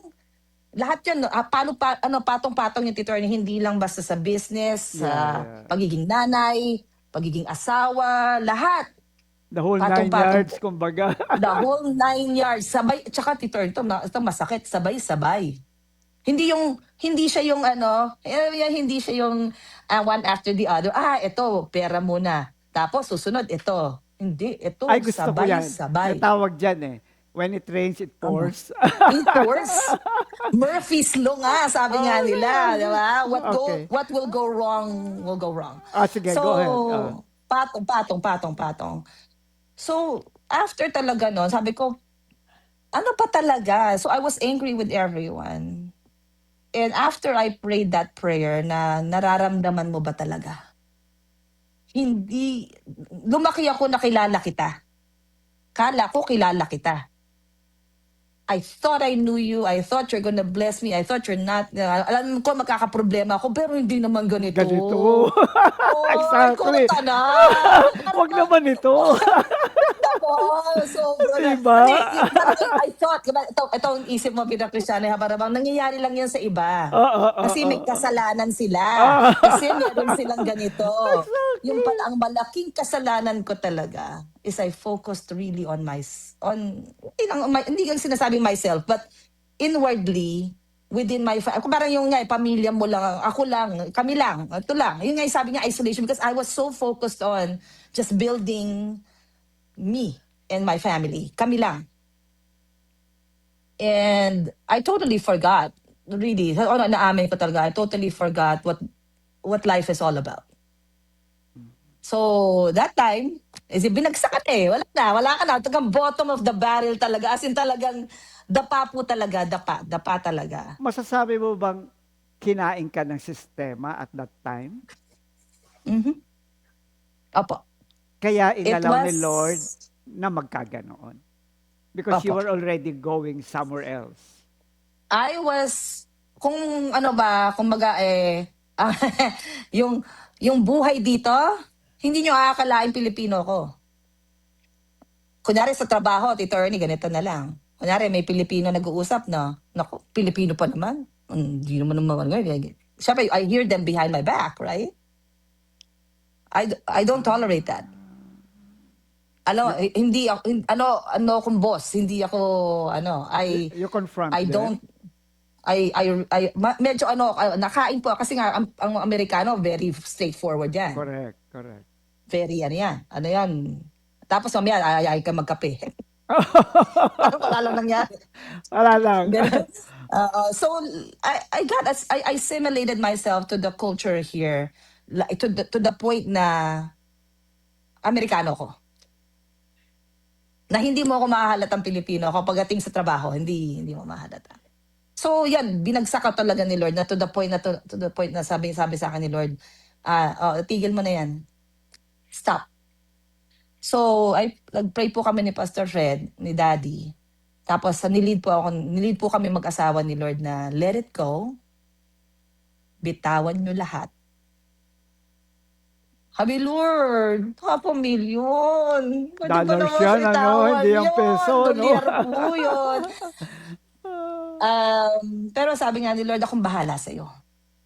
Lahat yan, patong-patong yung Tito Ernie, hindi lang basta sa business, sa pagiging nanay, pagiging asawa, lahat. The whole 9 Patong-patong yards, kumbaga. The whole 9 yards. Sabay, tsaka Tito Ernie, ito masakit, sabay-sabay. Hindi siya yung hindi siya yung one after the other. Ito, pera muna. Tapos susunod, ito. Hindi, ito, Ay, gusto ko yan. sabay. May tawag dyan eh. When it rains, it pours. It pours. Murphy's Law nga, sabi nga nila. Di ba? Okay. What will go wrong will go wrong. Sige, So, go ahead. patong. So, after talaga nun, sabi ko, ano pa talaga? So, I was angry with everyone. And after I prayed that prayer na nararamdaman mo ba talaga? Hindi, lumaki ako na kilala kita. Kala ko kilala kita. I thought I knew you. I thought you're gonna bless me. I thought you're not. Alam ko magkakaproblema ako, pero hindi naman ganito. Ganito. Exactly. Kuta na. Wag naman ito. So, Diba? I thought, itong isip mo bilang Kristiyano, para bang nangyayari lang yan sa iba. Kasi may kasalanan sila. Kasi meron silang ganito. Yung pala, ang malaking kasalanan ko talaga is I focused really on hindi lang sinasabing myself, but inwardly, within my family. Parang yung pamilya mo lang, ako lang, kami lang, ito lang. Yung sabi niya, isolation, because I was so focused on just building me and my family. Kami lang. And I totally forgot, really, naamin ko talaga, I totally forgot what life is all about. So, that time, binagsak ka wala ka na, talagang bottom of the barrel talaga, as in talagang dapa talaga. Masasabi mo bang kinain ka ng sistema at that time? Opo. Kaya inalaw ni Lord na magkaganoon. Because you were already going somewhere else. I was, yung buhay dito, hindi nyo aakalain Pilipino ko. Kunyari sa trabaho, Tito Ernie, ganito na lang. Kunyari may Pilipino nag-uusap na, naku, Pilipino pa naman. Hindi naman Siyempre, I hear them behind my back, right? I don't tolerate that. Hindi ako, kung boss, hindi ako, You confront I don't, medyo nakain po, kasi nga, ang Amerikano, very straightforward yan. Correct. Very, yan. Tapos mamaya, ay ka magkape. Wala lang nangyari. Wala lang. So, I assimilated myself to the culture here, to the point na Amerikano ko. Na hindi mo ako mahahalatang Pilipino ako pagdating sa trabaho, hindi mo mahalata. So, yan, binagsak ka talaga ni Lord na to the point na sabi sa akin ni Lord, tigil mo na yan. Stop. So, nag-pray po kami ni Pastor Fred, ni Daddy. Tapos, nilid po kami mag-asawa ni Lord na let it go. Bitawan nyo lahat. Sabi, Lord, $500,000. Dollars yan, hindi ang peso, Dolyar po yun. Pero sabi nga ni Lord, akong bahala sa'yo.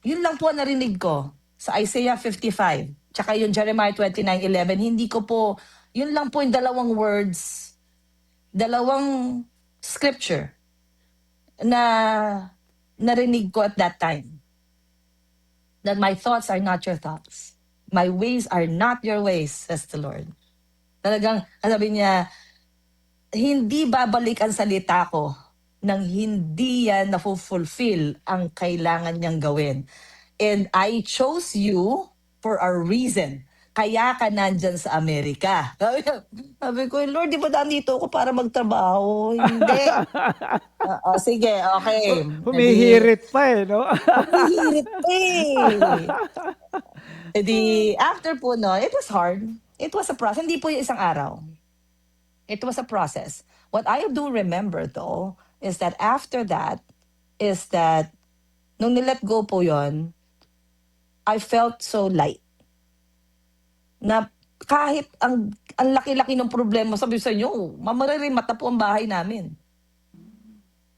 Yun lang po narinig ko sa Isaiah 55. Tsaka yung Jeremiah 29:11. Hindi ko po, yun lang po yung dalawang words dalawang scripture na narinig ko at that time. That my thoughts are not your thoughts. My ways are not your ways, says the Lord. Talagang, sabi niya, hindi babalik ang salita ko nang hindi yan na-fulfill ang kailangan niyang gawin. And I chose you for a reason. Kaya ka nandyan sa Amerika. Sabi ko, Lord, di ba nandito ako para magtrabaho? Hindi. Sige, okay. Humihirit pa eh, no? Humihirit eh. Edi, after po no, it was hard. It was a process. Hindi po yung isang araw. It was a process. What I do remember though, is that after that, nung nilet go po yon, I felt so light. Na kahit ang laki-laki ng problema, sabi sa inyo, mamaririmata po ang bahay namin.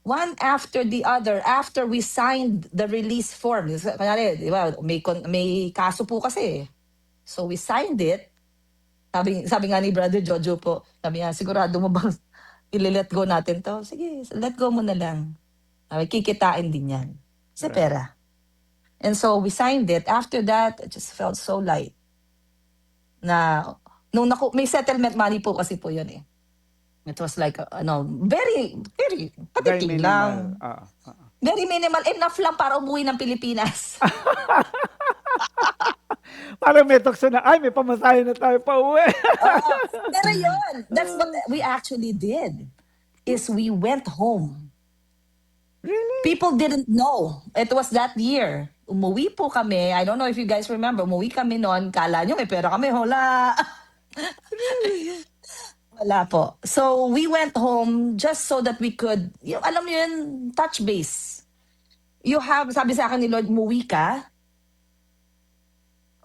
One after the other, after we signed the release form, kanyari, di ba, may kaso po kasi. So we signed it. Sabi nga ni Brother Jojo po, sabi niya, sigurado mo bang i-let go natin to? Sige, let go mo na lang. Kikitain din yan. Sa pera. And so we signed it. After that, it just felt so light. Na, may settlement money po kasi po yun eh. It was like, very, very, Very patiting lang. minimal. Very minimal. Enough lang para umuwi ng Pilipinas. Parang may tukso na, ay, may pamasahe na tayo pa uwi. Pero yun, that's what we actually did. Is we went home. Really? People didn't know. It was that year. Umuwi po kami. I don't know if you guys remember. Umuwi kami noon. Kala nyo may pera kami. Wala. Wala po. So, we went home just so that we could, alam mo yun, touch base. Sabi sa akin ni Lord, umuwi ka,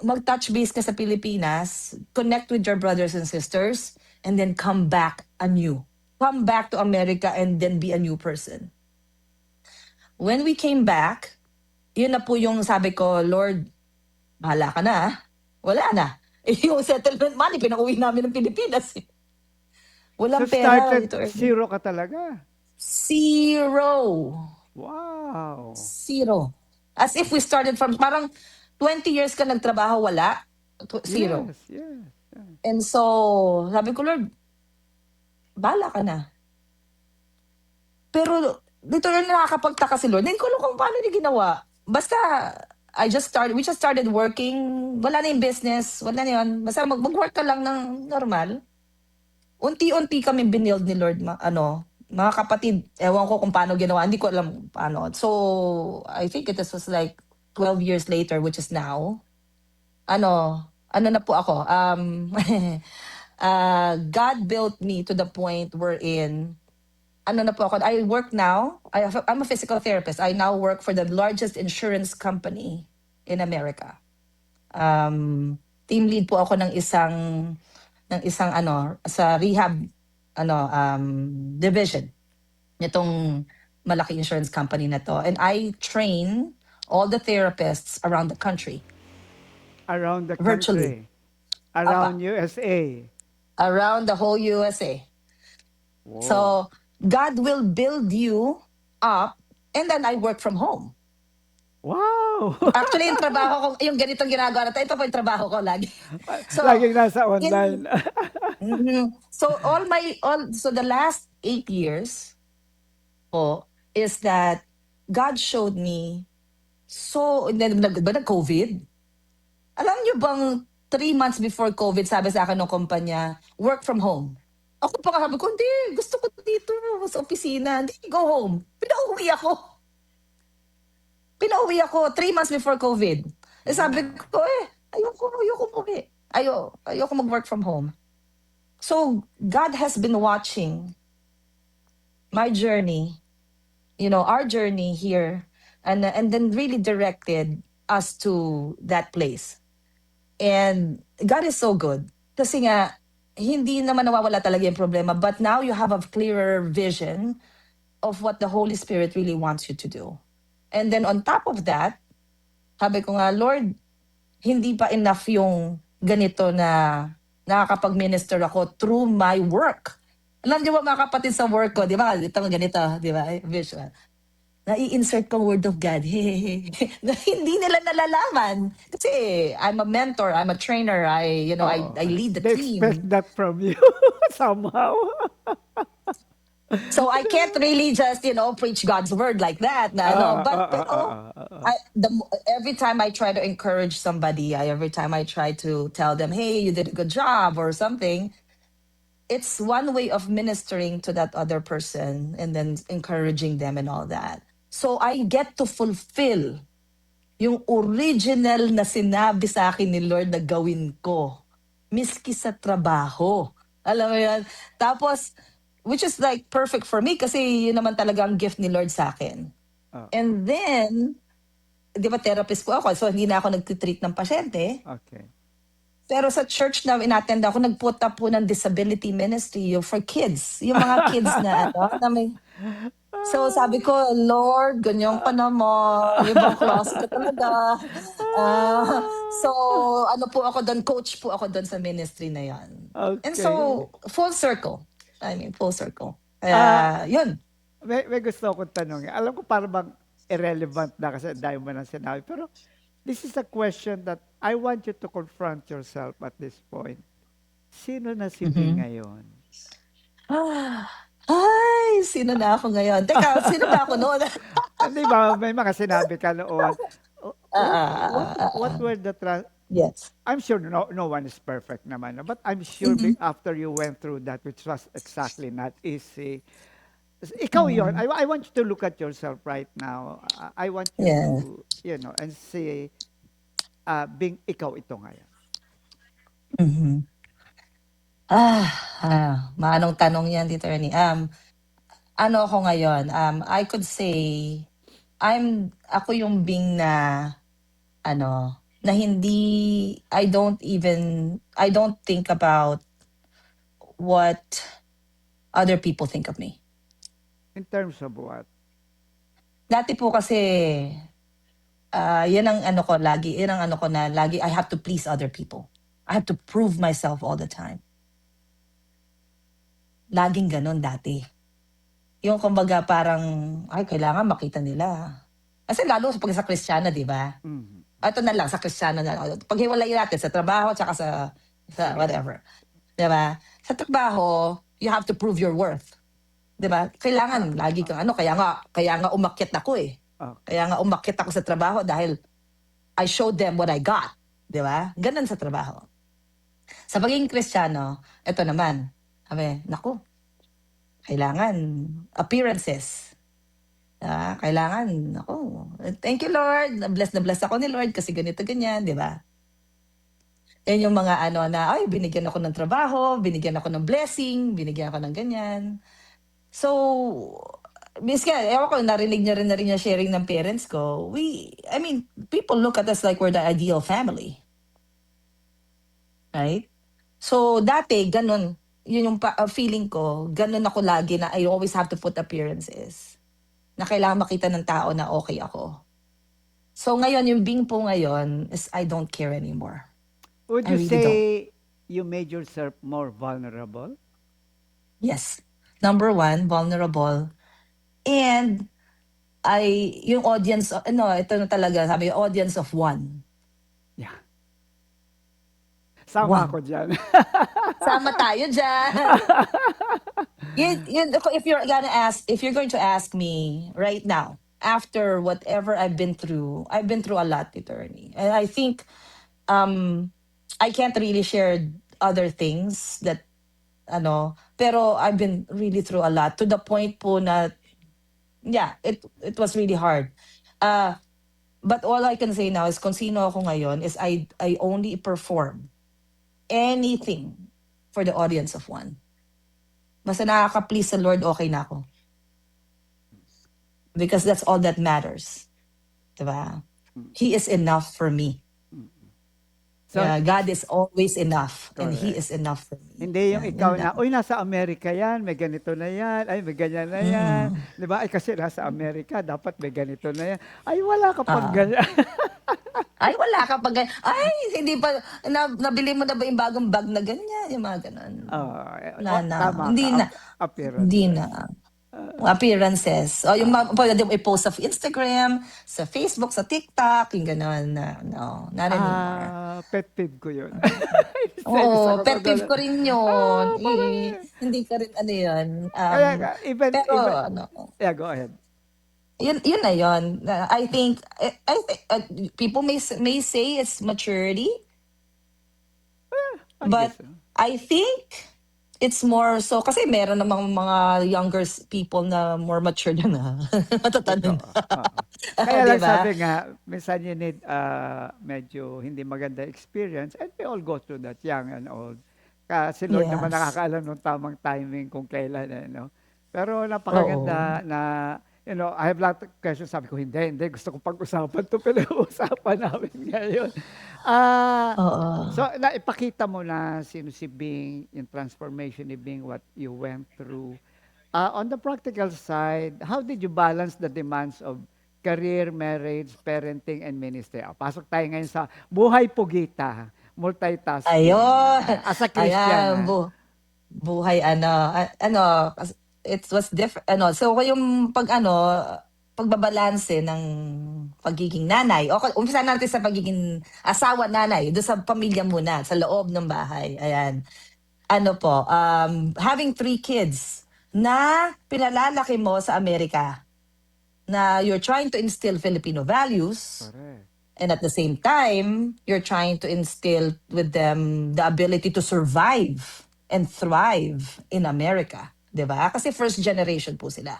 mag-touch base ka sa Pilipinas, connect with your brothers and sisters, and then come back anew. Come back to America and then be a new person. When we came back, yun na po yung sabi ko, Lord, bahala ka na. Wala na. Yung settlement money, pinauwi namin ng Pilipinas. Walang So pera. started zero ka talaga? Zero. Wow. Zero. As if we started from, parang 20 years ka nagtrabaho, wala. Zero. Yes. And so, sabi ko, Lord, bahala ka na. Pero, dito na nakakapagtaka si Lord. Hindi ko alam kung paano niya ginawa. Basta, we just started working. Wala na yung business. Wala na yun. Basta mag-work ka lang ng normal. Unti-unti kami binild ni Lord, mga kapatid, ewan ko kung paano ginawa. Hindi ko alam paano. So, I think it was like 12 years later, which is now. Ano na po ako. God built me to the point wherein, na po ako. I work now. I'm a physical therapist. I now work for the largest insurance company in America. Team lead po ako ng isang sa rehab division nitong malaki insurance company na to, and I train all the therapists around the country. Around the Virtually. country. Around USA. Around the whole USA. Wow. So God will build you up, and then I work from home. Wow. Actually, yung trabaho ko, yung ganitong ginagawa natin, ito po yung trabaho ko lagi. So, laging nasa online. So so the last 8 years po is that God showed me, so nag-COVID. Alam niyo bang 3 months before COVID, sabi sa akin ng kumpanya, work from home. Ako pa sabi ko, hindi, gusto ko dito sa opisina, hindi, go home. Pinauwi ako 3 months before COVID. Sabi ko, ayoko umuwi. Ayoko mag-work from home. So, God has been watching my journey, our journey here, and then really directed us to that place. And God is so good. Kasi nga, hindi naman nawawala talaga yung problema, but now you have a clearer vision of what the Holy Spirit really wants you to do. And then on top of that, sabi ko nga, Lord, hindi pa enough yung ganito na nakakapag-minister ako through my work. Alam niyo ba mga kapatid sa work ko, di ba? Ito ganito, di ba? Visual. Nai-insert ko word of God. Na hindi nila nalalaman. Kasi I'm a mentor, I'm a trainer, Oo. I lead the They expect team. that from you somehow. So I can't really just, preach God's word like that. Na, no, but pero every time I try to encourage somebody, every time I try to tell them, "Hey, you did a good job" or something, it's one way of ministering to that other person and then encouraging them and all that. So I get to fulfill yung original na sinabi sa akin ni Lord na gawin ko. Miski sa trabaho. Alam mo yan? Tapos, which is like perfect for me kasi yun naman talaga ang gift ni Lord sa akin. Oh, And then, di ba therapist po ako, so hindi na ako nagtitreat ng pasyente. okay. Pero sa church na inattend ako, nag-put up po ng disability ministry yung for kids. Yung mga kids na, na may... So sabi ko, Lord, ganyan ka naman. Ibang klase ka talaga. So, ano po ako doon, coach po ako doon sa ministry na yan. And Okay. so, full circle. I mean, full circle. Ah, Yun. may gusto akong tanong. Alam ko para bang irrelevant na kasi dahil mo nang sinabi. Pero this is a question that I want you to confront yourself at this point. Sino na si Bing Mhm. ngayon? Ay, sino na ako ngayon? Teka, sino ba ako noon? Hindi ba, may mga sinabi ka noon. Oh, what were the Yes. I'm sure no one is perfect naman. But I'm sure Mhm. after you went through that, which was exactly not easy, ikaw yon. Mhm. I want you to look at yourself right now. I want you to, Yes. and see, being ikaw ito ngayon. Mhm. Manong tanong yan, Tito Ernie. Ano ako ngayon? I could say, ako yung Bing na, na hindi, I don't think about what other people think of me. In terms of what? Dati po kasi, yan ang ano ko na lagi I have to please other people. I have to prove myself all the time. Laging ganon dati. Yung kumbaga parang, ay, kailangan makita nila. Kasi lalo pag sa Kristiyana, di ba? Mhm. Ito na lang, sa Kristiyana na. Paghiwalay natin sa trabaho at sa Sige. whatever. Di ba? Sa trabaho, you have to prove your worth. Di ba? Kailangan, lagi kang kaya nga umakyat ako eh. Okay. Kaya nga umakyat ako sa trabaho dahil I showed them what I got. Di ba? Ganun sa trabaho. Sa pagiging Kristiyano, ito naman. Sabi, naku, kailangan appearances. Kailangan, thank you Lord, na bless ako ni Lord kasi ganito, ganyan, di ba? Yan yung mga na, ay, binigyan ako ng trabaho, binigyan ako ng blessing, binigyan ako ng ganyan. So, miski, ewan ko, narinig niya rin na rin yung sharing ng parents ko. People look at us like we're the ideal family. Right? So, dati, ganun, yun yung feeling ko, ganun ako lagi na I always have to put appearances. Na kailangan makita ng tao na okay ako. So, ngayon, yung Bing po ngayon is I don't care anymore. Would I you really say don't. you made yourself more vulnerable? Yes. Number one, vulnerable. And yung audience, ito na talaga, sabi, audience of one. Yeah. Sama One. ako dyan. Sama tayo dyan. If you're going to ask me right now, after whatever I've been through a lot, Attorney. And I think I can't really share other things that pero I've been really through a lot to the point po na it was really hard. But all I can say now is kung sino ako ngayon is I only perform anything for the audience of one. Basta nakaka-please sa Lord, okay na ako. Because that's all that matters. Diba? He is enough for me. So, Yeah, God is always enough and He correct. is enough for me. Hindi yung Yan, ikaw yun na, lang. uy, nasa Amerika yan, may ganito na yan, ay, may ganyan na yan. Mm. Di ba? Ay, kasi nasa Amerika, dapat may ganito na yan. Ay, wala ka pang Ah. ganyan. Ay, wala ka pa ganyan. Ay, hindi pa, nabili mo na ba yung bagong bag na ganyan? Yung mga ganun. Wala na. Tama ka, Hindi na. Hindi appearances. na. Appearances. O, yung pwede mo i-post sa Instagram, sa Facebook, sa TikTok, yung gano'n. No, not anymore. Pet peeve ko yun. Oo, Isa ko pet peeve ganun. ko rin yun. Parang, Hindi ka rin ano yun. kaya nga, Pero ano, yeah, go ahead. yun na yun. I think people may say it's maturity, I but guess so. I think it's more so kasi meron namang mga younger people na more mature na matatanda Totoo. na. Oo. Kaya lang Diba? sabi nga, minsan you need medyo hindi maganda experience and we all go through that, young and old. Kasi Lord naman Yes. nakakaalam ng tamang timing kung kailan, no? Pero Oo. napakaganda na, I have lot of questions. Sabi ko, hindi, gusto kong pag-usapan to, pero usapan namin ngayon. Oo. So, naipakita mo na sino si Bing, yung transformation ni Bing, what you went through. On the practical side, how did you balance the demands of career, marriage, parenting, and ministry? Pasok tayo ngayon sa buhay pugita, multitasking. Ayun. As a Christian. Ayan, buhay it was different so yung pagbabalanse ng pagiging nanay. Okay, umpisa natin sa pagiging asawa nanay, doon sa pamilya muna, sa loob ng bahay. Ayan. Having 3 kids na pinalalaki mo sa Amerika, na you're trying to instill Filipino values, Correct. and at the same time, you're trying to instill with them the ability to survive and thrive in America. 'Di ba? Kasi first generation po sila.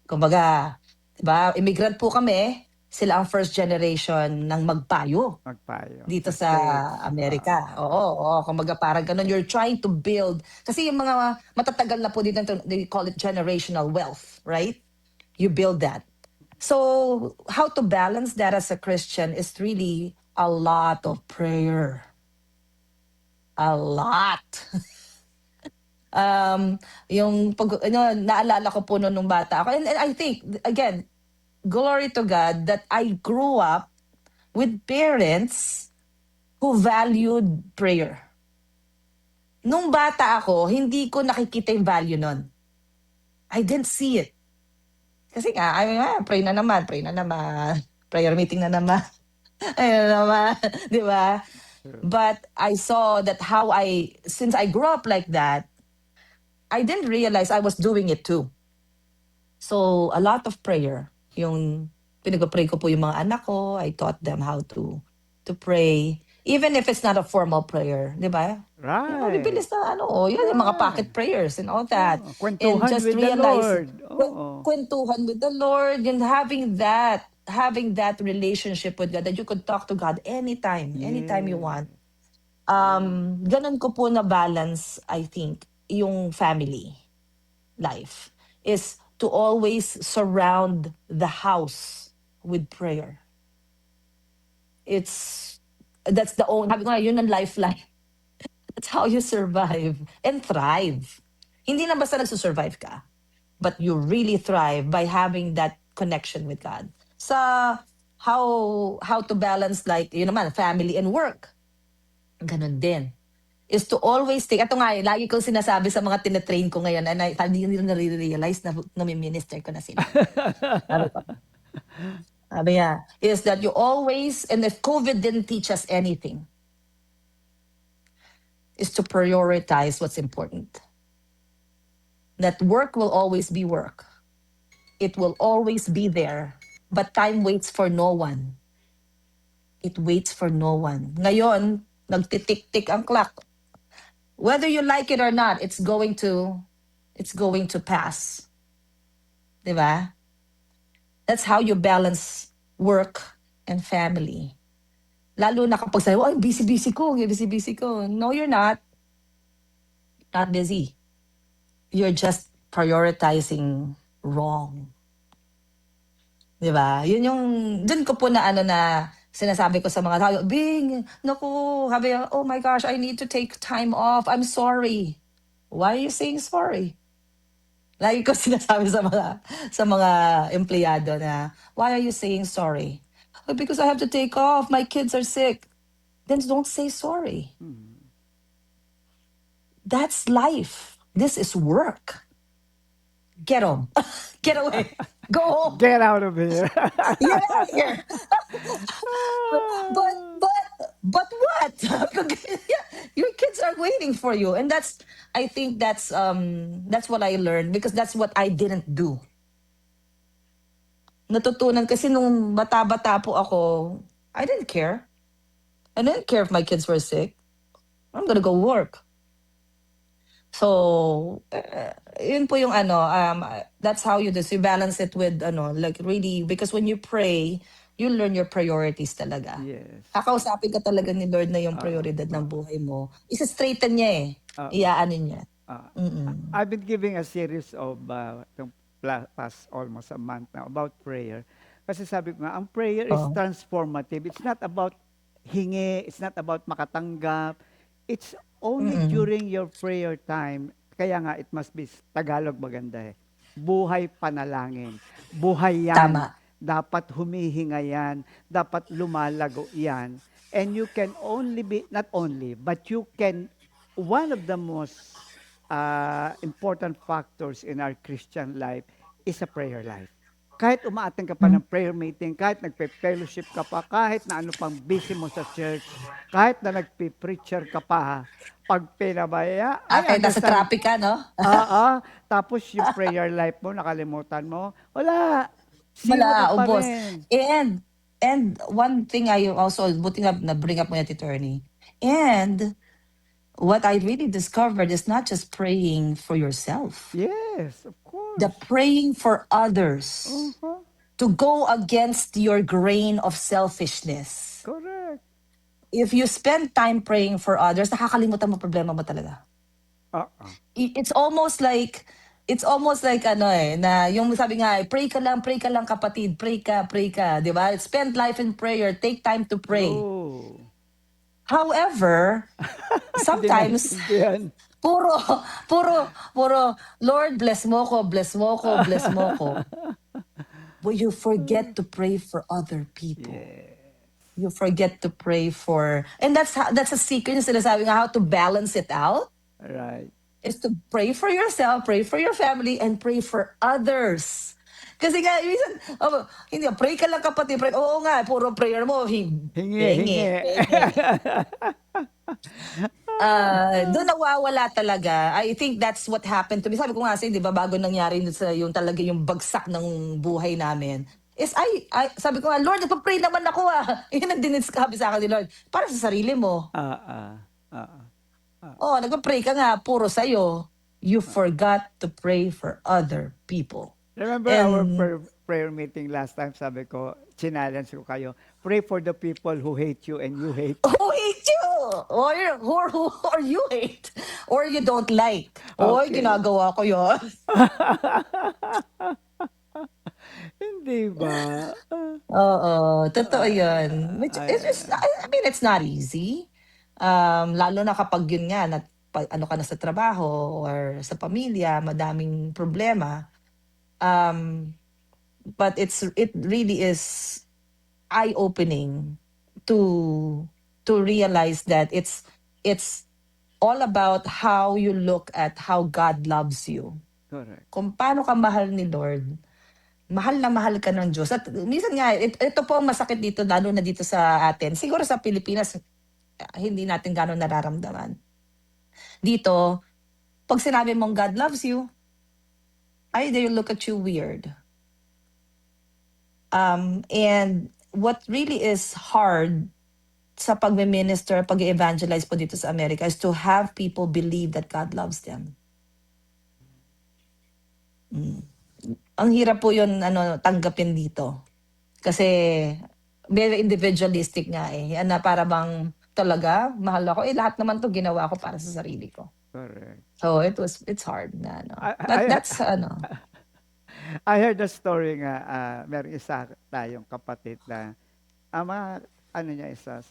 Kumbaga, 'di ba, immigrant po kami, sila ang first generation ng magpayo Magpayo. dito Sa sa States. Amerika. Oo, kumbaga parang ganun. You're trying to build, kasi yung mga matatagal na po dito, they call it generational wealth, right? You build that. So, how to balance that as a Christian is really a lot of prayer. A lot. Yung naalala ko po nung bata ako. And I think, again, glory to God that I grew up with parents who valued prayer. Nung bata ako, hindi ko nakikita yung value nun. I didn't see it. Kasi nga, pray na naman. Prayer meeting na naman. Ayun naman, di ba? But I saw that since I grew up like that, I didn't realize I was doing it too. So, a lot of prayer. Yung pinag-pray ko po yung mga anak ko, I taught them how to pray. Even if it's not a formal prayer, di ba? Yung Right. bibilis na yun, yung mga pocket prayers and all that. Kwentuhan And just with the realize, Lord. Oo. kwentuhan with the Lord, and having that relationship with God, that you could talk to God anytime you want. Ganun ko po na balance, I think, yung family life is to always surround the house with prayer. That's the only, sabi ko nga, yun ang lifeline. That's how you survive and thrive. Hindi na basta nagsusurvive ka, but you really thrive by having that connection with God. Sa how to balance, like, yun naman, family and work. Ganun din. Is to always take, ito nga, lagi kong sinasabi sa mga tinetrain ko ngayon, and hindi nila nare-realize na nami-minister ko na sila. Sabi niya, is that you always, and if COVID didn't teach us anything, is to prioritize what's important. That work will always be work. It will always be there. But time waits for no one. It waits for no one. Ngayon, nagtitik-tik ang clock. Whether you like it or not, it's going to pass. Diba? That's how you balance work and family. Lalo na kapag sabi, oh, busy-busy ko. No, you're not. Not busy. You're just prioritizing wrong. Diba? Yun yung, dun ko po na sinasabi ko sa mga tao, Bing, naku, sabi, oh my gosh, I need to take time off. I'm sorry. Why are you saying sorry? Lagi ko sinasabi sa mga empleyado na, why are you saying sorry? "Oh, because I have to take off. My kids are sick. Then don't say sorry. That's life. This is work. Get home. Get away. Go home. Get out of here. Get out of here. but but but what? Your kids are waiting for you, and I think that's what I learned because that's what I didn't do. Natutunan kasi nung bata-bata po ako, I didn't care. I didn't care if my kids were sick. I'm gonna go work. So, yun po yung that's how you do. So you balance it with like really, because when you pray, you learn your priorities talaga. Yes. Kakausapin ka talaga ni Lord na yung prioridad ng buhay mo. Isa-straighten niya eh. Iaanin niya. Mm-mm. I've been giving a series of past almost a month now about prayer. Kasi sabi ko nga, ang prayer is Oh. transformative. It's not about hingi, it's not about makatanggap. It's only Mm-mm. during your prayer time. Kaya nga, it must be, Tagalog maganda eh. Buhay panalangin. Buhay yan. Tama. Dapat humihinga yan. Dapat lumalago yan. And you can only be, not only, but you can, one of the most important factors in our Christian life is a prayer life. Kahit umaattend ka pa ng prayer meeting, kahit nagpe-fellowship ka pa, kahit na ano pang busy mo sa church, kahit na nagpe-preacher ka pa, pag pinabaya, Kahit nasa traffic ka, no? tapos yung prayer life mo, nakalimutan mo, wala. Zero Wala, ka pa ubos. rin. And one thing I also, buti na bring up mo yan, Tito Ernie. And what I really discovered is not just praying for yourself, Yes, of course. the praying for others Uh-huh. to go against your grain of selfishness. Correct. If you spend time praying for others, nakakalimutan mo problema mo talaga. It's almost like na yung sabi nga, pray ka lang kapatid, pray ka, 'di ba? Spend life in prayer, take time to pray. Oh. However, sometimes Yan. puro Lord, bless mo ko. But you forget to pray for other people. You forget to pray for, and that's a secret na sinasabi nga, how to balance it out Right. is to pray for yourself, pray for your family, and pray for others. Kasi nga, minsan, hindi, pray ka lang kapatid, pray. Oo nga, puro prayer mo, Hingi. Doon nawawala talaga. I think that's what happened to me. Sabi ko nga, di ba, bago nangyari sa yung talaga yung bagsak ng buhay namin, is sabi ko nga, Lord, nagpa-pray naman ako Yun ang diniskabi sa akin ni Lord. Para sa sarili mo. Nagpa-pray ka nga, puro sa'yo. You forgot to pray for other people. Remember our prayer meeting last time, sabi ko, challenge ko kayo, pray for the people who hate you and you hate. Who hate you? Or you hate? Or you don't like? Oy, Okay. ginagawa ko yun. Hindi ba? Oo, totoo yun. I mean, it's not easy. Lalo na kapag yun nga, ano ka na sa trabaho or sa pamilya, madaming problema. But it really is eye-opening to realize that it's all about how you look at how God loves you. Correct. Kung paano ka mahal ni Lord, mahal na mahal ka ng Diyos. At minsan nga, ito po ang masakit dito, lalo na dito sa atin. Siguro sa Pilipinas, hindi natin gano'n nararamdaman. Dito, pag sinabi mong God loves you, they look at you weird. And what really is hard sa pag-minister, pag-evangelize po dito sa Amerika is to have people believe that God loves them. Ang hirap po yun, tanggapin dito. Kasi very individualistic nga na para bang talaga, mahal ako. Lahat naman to ginawa ko para sa sarili ko. Correct. So it's hard na But that's I heard the story nga, meron isa tayong kapatid na, mga ano niya isa,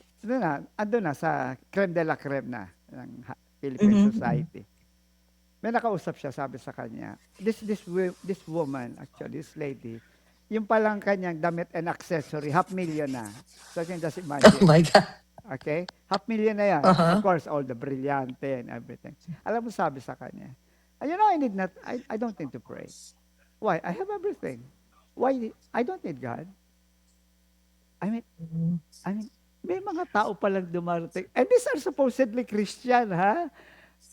ando na sa creme de la creme na ng Philippine Mhm. Society. May nakausap siya, sabi sa kanya, this woman, actually, this lady, yung palang kanyang damit and accessory, 500,000 na. So you can just Oh imagine. my God. Okay? 500,000 na yan. Of Uh-huh. course, all the brillante and everything. Alam mo, sabi sa kanya, you know, I don't need to pray. Why? I have everything. Why? I don't need God. I mean, may mga tao palang dumarating. And these are supposedly Christian, ha?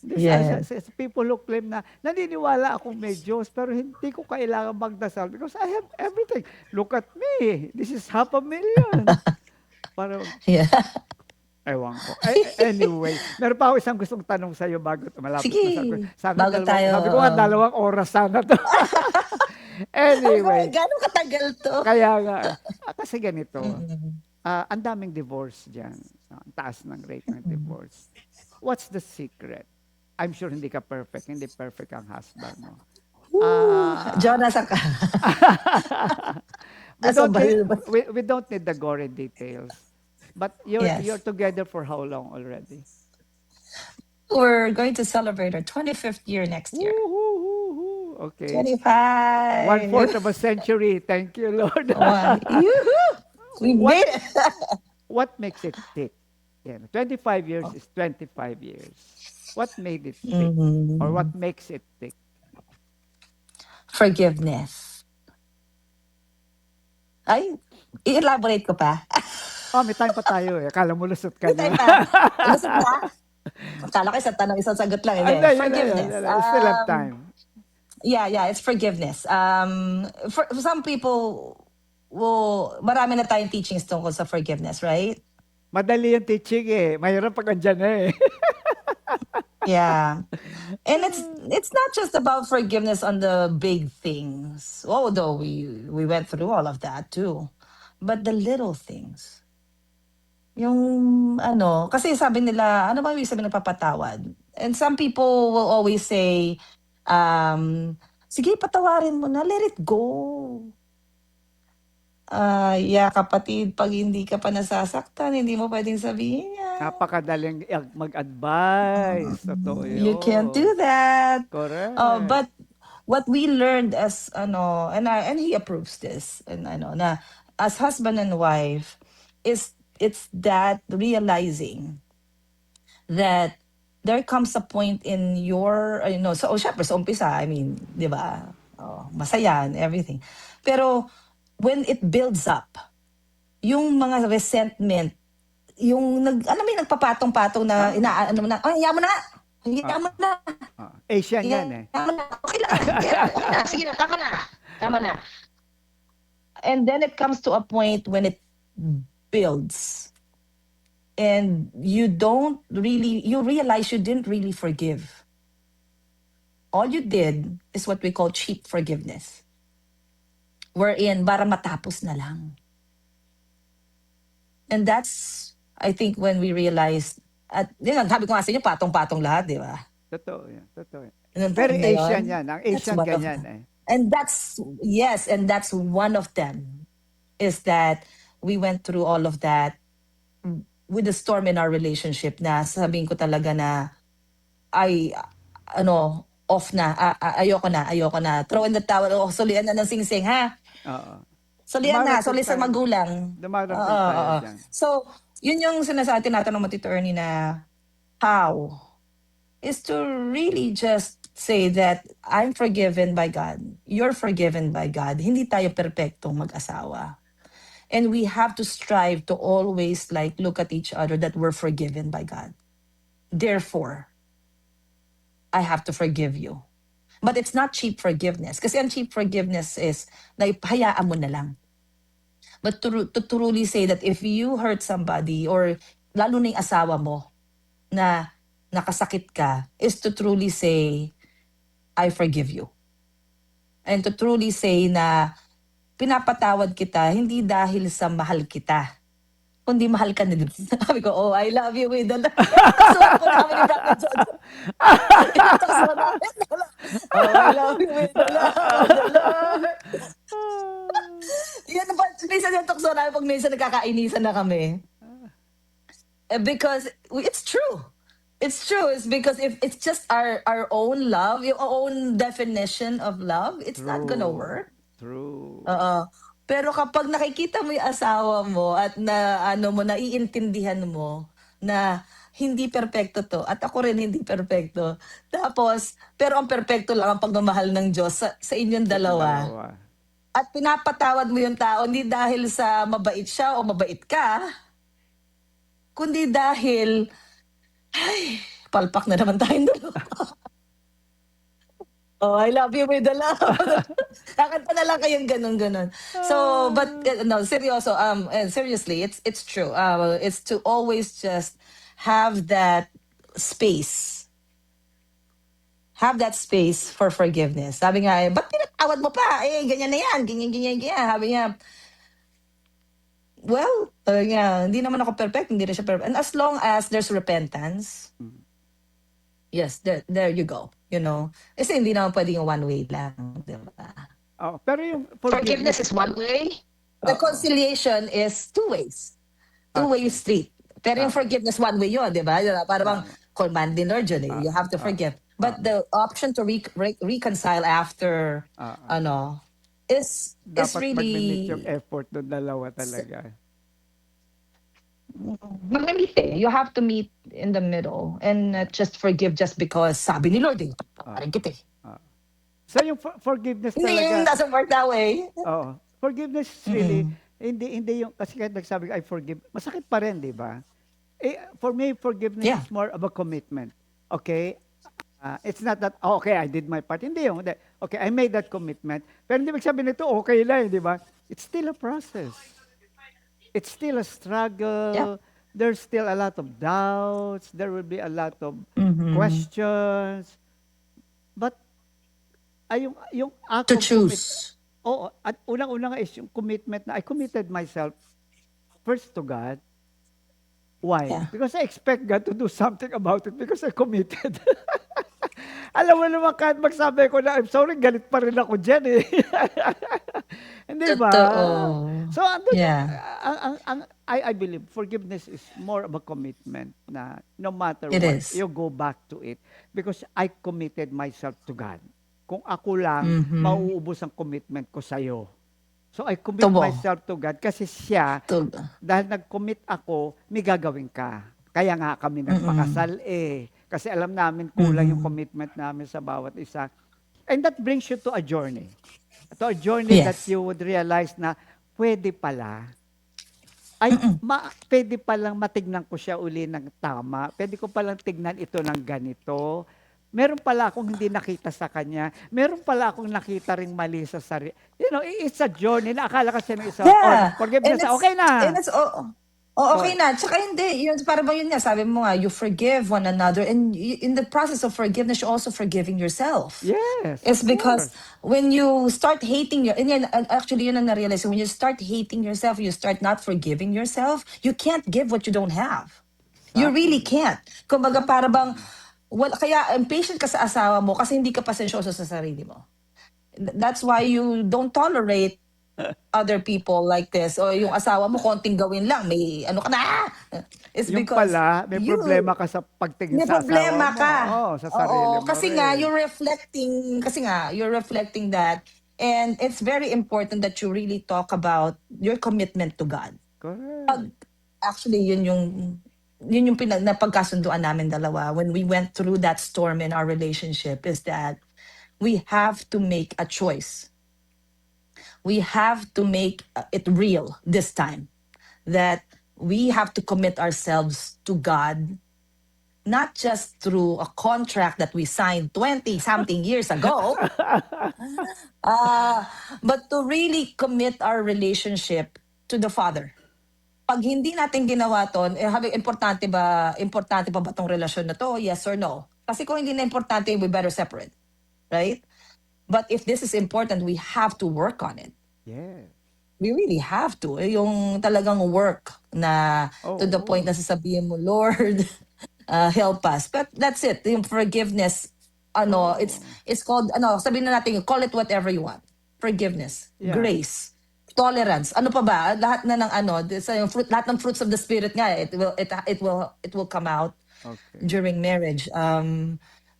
These are Yes. people who claim na naniniwala akong may Diyos pero hindi ko kailangan magdasal because I have everything. Look at me. This is 500,000. Parang, Yeah. ewan ko. Anyway, meron pa ako isang gustong tanong sa iyo bago malapit Sige, na sana bago tayo, sabi ko nga, 2 oras sana to. Anyway, Gano'ng katagal to? kaya nga, kasi ganito, Mm. ang daming divorce dyan. Ang taas ng rate ng divorce. What's the secret? I'm sure hindi ka perfect. Hindi perfect ang husband mo. Jonas, ang we Aso don't ba need, yun? we don't need the gory details. But you're Yes. together for how long already? We're going to celebrate our 25th year next year. Woo-hoo-hoo-hoo. Okay. 25. 1/4 of a century. Thank you, Lord. Yoo-hoo! We What- made it. What makes it tick? 25 years is 25 years. What made it tick? Mhm. Or what makes it tick? Forgiveness. Ay, i-elaborate ko pa. Oh, may time pa tayo eh. Akala mo lusot ka May time na. pa. Gusto mo ba? Akala ko isang tanong, isang sagot lang. Ay, Hindi. yun na, Forgiveness. yun na. Still have time. Yeah, it's forgiveness. For some people, marami na tayong teachings tungkol sa forgiveness, right? Madali yung teaching eh. Mahirap pag andyan na eh. Yeah. And it's not just about forgiveness on the big things. Although we went through all of that too. But the little things. Yung kasi sabi nila, ano ba yung sabi ng papatawad? And some people will always say, sige, patawarin mo na, let it go. Yeah, kapatid, pag hindi ka pa nasasaktan, hindi mo pwedeng sabihin yan. Napakadaling mag-advise. Totoo yun. You can't do that. Correct. But what we learned as and he approves this, and na as husband and wife, it's that realizing that there comes a point in your so syempre sa umpisa, I mean, 'di ba? Masaya and everything. Pero when it builds up, yung mga resentment, yung nagpapatong-patong na inaano mo na, hayaan mo na. Hayaan mo na. Asian yan eh. Tama na. Okay lang. Sige na, tama na. Tama na. And then it comes to a point when it builds. And you realize you didn't really forgive. All you did is what we call cheap forgiveness. Wherein, para matapos na lang. And that's, I think, when we realized, at sabi ko nga sa inyo, patong-patong lahat, di ba? Totoo yan. Totoo yan. Nung Very time na yun, Asian yan. Ang Asian one of ganyan them. eh. And that's one of them, is that we went through all of that with the storm in our relationship na sabihin ko talaga na off na, ayoko na, throw in the towel, sulian na ng sing-sing, ha? Oo. Sulian na, Dumarating suli sa tayo. magulang. Dumarating Oo, tayo oo. dyan. So, yun yung tinatanong mo, Tito Ernie, na how is to really just say that I'm forgiven by God. You're forgiven by God. Hindi tayo perpektong mag-asawa. And we have to strive to always look at each other that we're forgiven by God. Therefore, I have to forgive you. But it's not cheap forgiveness. Kasi ang cheap forgiveness is hayaan mo na lang. But to truly say that if you hurt somebody, or lalo na yung asawa mo, na nakasakit ka, is to truly say, I forgive you. And to truly say na pinapatawad kita, hindi dahil sa mahal kita, kundi mahal ka na din. Sabi ko, I love you with the love. Kasuhan po namin ni Brother Jojo. Kasuhan namin. I love you with the love of the Lord. Yan ba, minsan yung tukso namin pag minsan nagkakainisan na kami. Because it's true. It's true. It's because if it's just our own love, your own definition of love, it's not gonna True. work. True. Oo. Pero kapag nakikita mo yung asawa mo at na ano mo, naiintindihan mo na hindi perpekto to at ako rin hindi perpekto. Tapos, pero ang perpekto lang ang pagmamahal ng Diyos sa inyong Sa dalawa. dalawa. At pinapatawad mo yung tao hindi dahil sa mabait siya o mabait ka, kundi dahil, ay, palpak na naman tayong dalawa. Oh, I love you with the love. Kakanta na lang kayong ganun-ganun. So, but no, seryoso, seriously, it's true. It's to always just have that space. Have that space for forgiveness. Sabi nga, ba't pinatawad mo pa? Eh, ganyan na yan, ganyan. Sabi niya, well, hindi naman ako perfect, hindi rin siya perfect. And as long as there's repentance, yes, there you go. You know? Kasi hindi naman pwedeng one way lang. Diba? Oh, pero yung Forgiveness is one way. Reconciliation is two ways. Two-way street. Pero yung forgiveness, one way yun, di ba? Para bang command din Lord yun eh. You have to forgive. But the option to reconcile after, is dapat mag-meet really yung effort ng dalawa talaga. mag-meet eh. You have to meet in the middle and not just forgive just because sabi ni Lord eh. Parang kita eh. So yung forgiveness Hindi, it talaga, doesn't work that way. forgiveness is really, hindi yung, kasi kahit nagsabi ko, I forgive, masakit pa rin, di ba? For me, forgiveness Yeah. is more of a commitment. Okay? It's not that, okay, I did my part. Hindi yung, okay, I made that commitment. Pero hindi magsabi nito, okay lang, di ba? It's still a process. It's still a struggle. Yeah. There's still a lot of doubts. There will be a lot of questions. But, yung act To of choose. Oo, at unang-una nga is yung commitment na I committed myself first to God. Why? Yeah. Because I expect God to do something about it because I committed. Alam mo naman, kahit magsabi ko na, I'm sorry, galit pa rin ako dyan eh. Hindi ba? Totoo. So, andun, Yeah. I believe forgiveness is more of a commitment na no matter It what, is. you go back to it because I committed myself to God. Kung ako lang, mauubos ang commitment ko sa'yo. So, I commit Tubo. myself to God kasi siya, dahil nag-commit ako, may gagawin ka. Kaya nga kami nagpakasal eh. Kasi alam namin kulang yung commitment namin sa bawat isa. And that brings you to a journey. To a journey Yes. that you would realize na pwede pala. Pwede palang matignan ko siya uli ng tama. Pwede ko palang tignan ito ng ganito. Meron pala akong hindi nakita sa kanya. Meron pala akong nakita ring mali sa sarili. You know, it's a journey na akala kasi ng isa, Yeah. forgiveness, And it's- okay na. And it's, okay na. Tsaka hindi, yun, para bang yun nga, sabi mo nga, you forgive one another and in the process of forgiveness, you're also forgiving yourself. Yes. It's of because course. when you start hating and yan, actually yun ang na-realize, when you start hating yourself, you start not forgiving yourself, you can't give what you don't have. You really can't. Kumbaga para bang, kaya impatient ka sa asawa mo kasi hindi ka pasensyoso sa sarili mo. That's why you don't tolerate other people like this. O yung asawa mo, konting gawin lang, may ano ka na. It's Yung because pala, may problema ka sa pagtingin may sa asawa problema mo. ka. Oo, sa sarili Oo, mo kasi rin. nga, you're reflecting that. And it's very important that you really talk about your commitment to God. Correct. Actually, yun yung napagkasunduan namin dalawa when we went through that storm in our relationship is that we have to make a choice. We have to make it real this time. That we have to commit ourselves to God, not just through a contract that we signed 20-something years ago, but to really commit our relationship to the Father. Pag hindi natin ginawa to, importante pa ba tong relasyon na to? Yes or no? Kasi kung hindi na importante, we better separate. Right? But if this is important, we have to work on it. Yes. We really have to. Yung talagang work na to the point na sasabihin mo, Lord, help us. But that's it. Yung forgiveness, it's called, sabihin na natin, call it whatever you want. Forgiveness, Yeah. grace. tolerance. Ano pa ba? Lahat na ng ano, sa fruit, lahat ng fruits of the spirit nga, it will come out Okay. during marriage.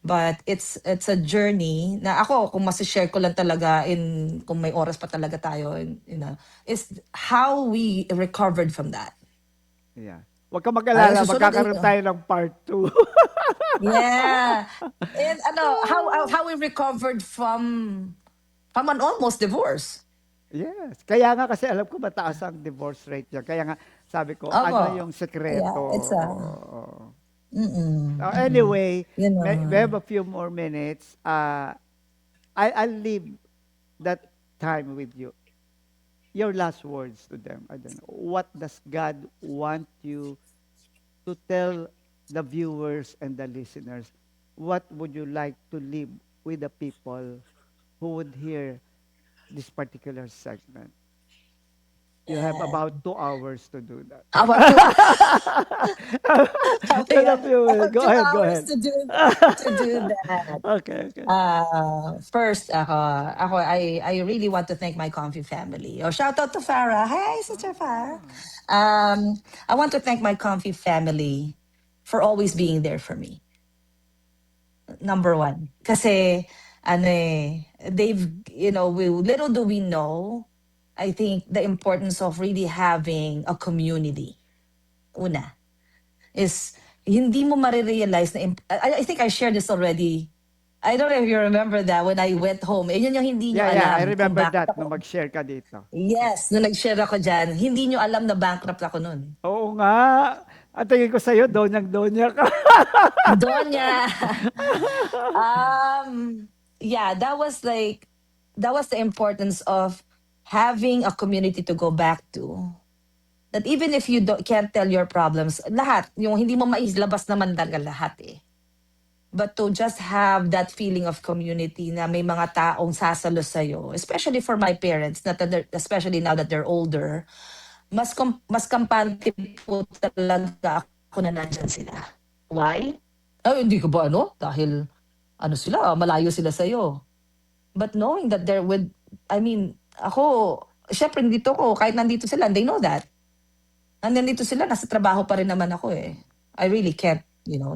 But it's a journey na ako, kung masishare ko lang talaga kung may oras pa talaga tayo, is how we recovered from that. Yeah. Huwag ka mag-alala, Susunod, magkakaroon tayo ng part 2. yeah. And how we recovered from an almost divorce. Yes. Kaya nga kasi alam ko mataas ang divorce rate niya. Kaya nga sabi ko, ano Opo. yung Yeah, sekreto? it's a Anyway, you we know. have a few more minutes. I'll leave that time with you. Your last words to them. I don't know. What does God want you to tell the viewers and the listeners? What would you like to leave with the people who would hear this particular segment? You have Yeah. about 2 hours to do that. About two, Tell the viewers. about Go two ahead, go hours ahead. to do that. Okay, okay. First, I really want to thank my Comfy family. Oh, shout out to Farah. Hi, Sister Farah. I want to thank my Comfy family for always being there for me. Number one. Kasi, little do we know, I think the importance of really having a community. Una, is hindi mo marirealize na, I think I shared this already. I don't know if you remember that when I went home. Yun yung hindi nyo Yeah, I alam kung remember bakit that nung ako. mag-share ka dito. Yes, nung nag-share ako dyan, hindi nyo alam na bankrupt ako nun. Oo nga. Ang tingin ko sa'yo, donyang-donya ka. Donya. Yeah, that was the importance of having a community to go back to. That even if you can't tell your problems, lahat, yung hindi mo maislabas naman talaga lahat eh. But to just have that feeling of community na may mga taong sasalo sa'yo, especially for my parents, especially now that they're older, mas kampante po talaga ako na nandyan sila. Why? Ay, hindi ko ba Dahil malayo sila sa'yo. But knowing that they're with, ako, syempre nandito ko, kahit nandito sila, they know that. Nandito sila, nasa trabaho pa rin naman ako eh. I really can't,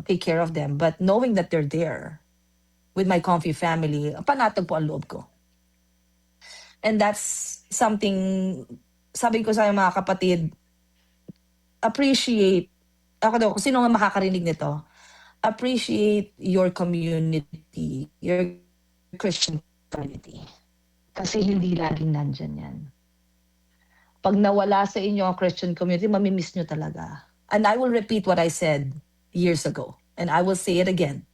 take care of them. But knowing that they're there with my Comfy family, panatag po ang loob ko. And that's something, sabi ko sa mga kapatid, appreciate, ako daw, kung sino nga makakarinig nito, appreciate your community, your Christian community. Kasi hindi laging nandyan yan. Pag nawala sa inyo ang Christian community, mamimiss nyo talaga. And I will repeat what I said years ago. And I will say it again.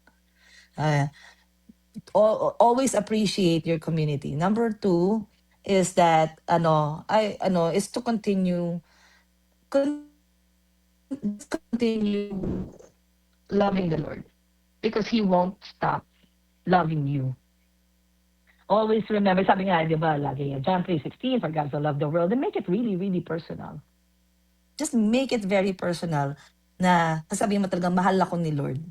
Always appreciate your community. Number 2 is that, is to continue loving the Lord. Because He won't stop loving you. Always remember, sabi nga, di ba, lagi yan, John 3:16, for God so loved the world, and make it really, really personal. Just make it very personal na sasabihin mo talaga, mahal ako ni Lord.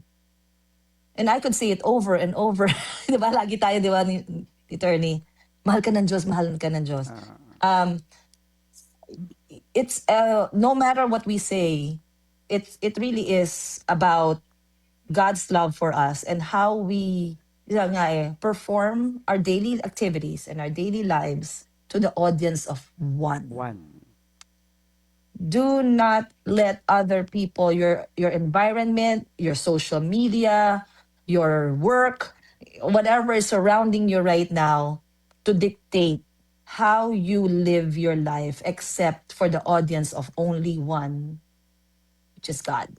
And I could say it over and over. Di ba, lagi tayo, di ba, ni Attorney, mahal ka ng Diyos, mahal ka ng Diyos. It's, no matter what we say, it really is about God's love for us and how we perform our daily activities and our daily lives to the audience of one. Do not let other people, your environment, your social media, your work, whatever is surrounding you right now, to dictate how you live your life except for the audience of only one, which is God.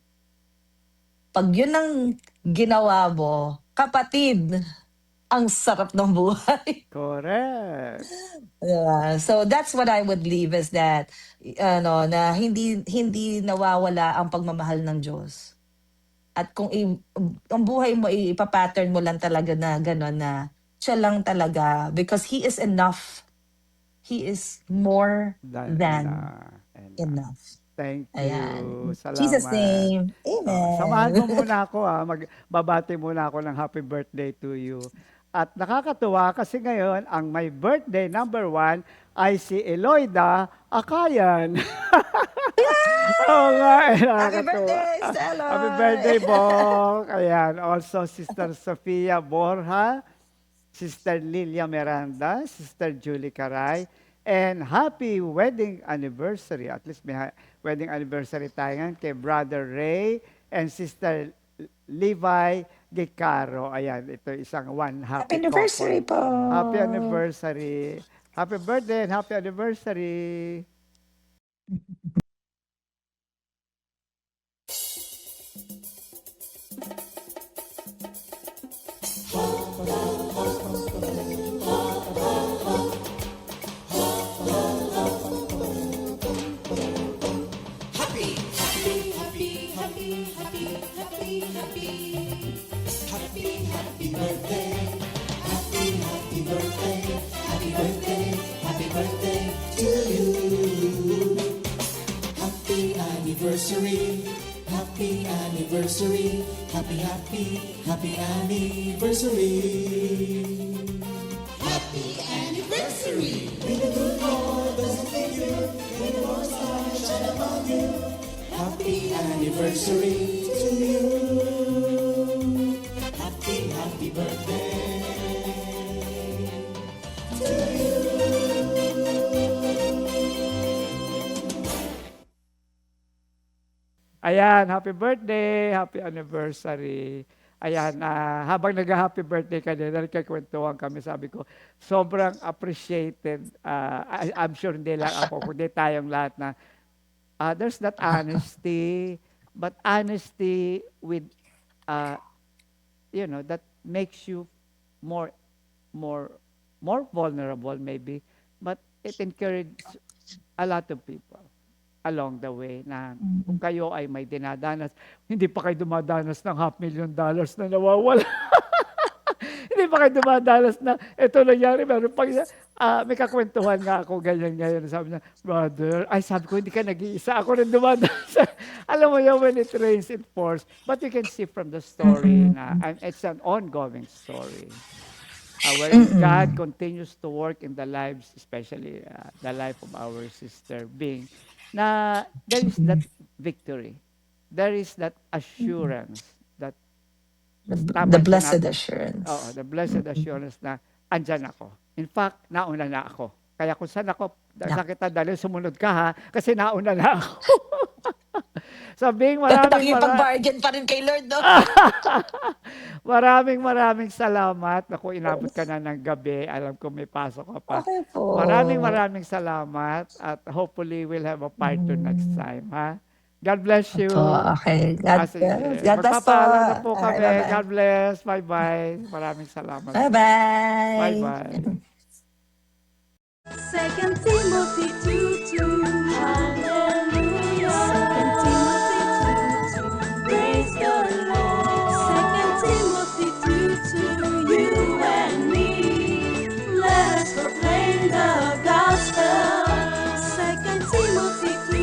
Pag yun ang ginawa mo, kapatid, ang sarap ng buhay. Correct. Yeah. So that's what I would leave is that na hindi nawawala ang pagmamahal ng Diyos. At kung ang buhay mo ipapattern mo lang talaga na gano'n na siya lang talaga because He is enough. He is more than enough. Thank you. Ayan. Salamat. Jesus' name. Amen. Samahan mo muna ako. Magbabati muna ako ng happy birthday to you. At nakakatuwa kasi ngayon, ang may birthday number 1 ay si Eloida Akayan. Oo nga, Happy nakakatuwa. birthday, Stella! Happy birthday, Bong! Ayan, also Sister Sofia Borja, Sister Lilia Miranda, Sister Julie Caray, and happy wedding anniversary. At least may wedding anniversary tayo ngayon kay Brother Ray and Sister Levi Gicaro. Ayan, ito isang one Happy happy anniversary couple. po! Happy anniversary. Happy birthday and happy anniversary. Happy anniversary, happy anniversary, happy, happy, happy anniversary. Happy anniversary. May the good Lord bless and keep you, may the Lord's light shine upon you. Happy anniversary to you. Happy, happy birthday to you. Ayan, happy birthday, happy anniversary. Ayan, habang nag-happy birthday ka din, nagkakwentuhan kami, sabi ko, sobrang appreciated. I'm sure hindi lang ako, kundi tayong lahat na there's that honesty, but honesty with, that makes you more, more vulnerable maybe, but it encourages a lot of people along the way na kung kayo ay may dinadanas, hindi pa kayo dumadanas ng $500,000 na nawawala. Hindi pa kayo dumadanas na ito nangyari. Meron pag, may kakwentuhan nga ako ganyan ngayon. Sabi niya, brother, sabi ko, hindi ka nag-iisa. Ako rin dumadanas. Alam mo yun, when it rains, it pours. But you can see from the story na it's an ongoing story. Wherein God continues to work in the lives, especially the life of our sister Bing, na there is that victory. There is that assurance that The blessed assurance. the blessed assurance na andyan ako. In fact, nauna na ako. Kaya kung saan ako, sa kita dali, sumunod ka ha, kasi nauna na ako. Sabing Nakikipag-bargain pa rin kay Lord, no? maraming salamat. Naku, inabot ka na ng gabi. Alam ko may pasok ka pa. Okay po. Maraming salamat at hopefully we'll have a part 2 next time, ha? God bless you. Okay. God Sige. bless. God bless po. Magpapaalam na po Okay, kami. bye-bye. God bless. Bye-bye. Maraming salamat. Bye-bye. Bye-bye. 2 Timothy 2:2. Hallelujah. 2 Timothy 2:2. Praise the Lord. 2 Timothy 2:2. You and me, let us proclaim the gospel. 2 Timothy 2:2.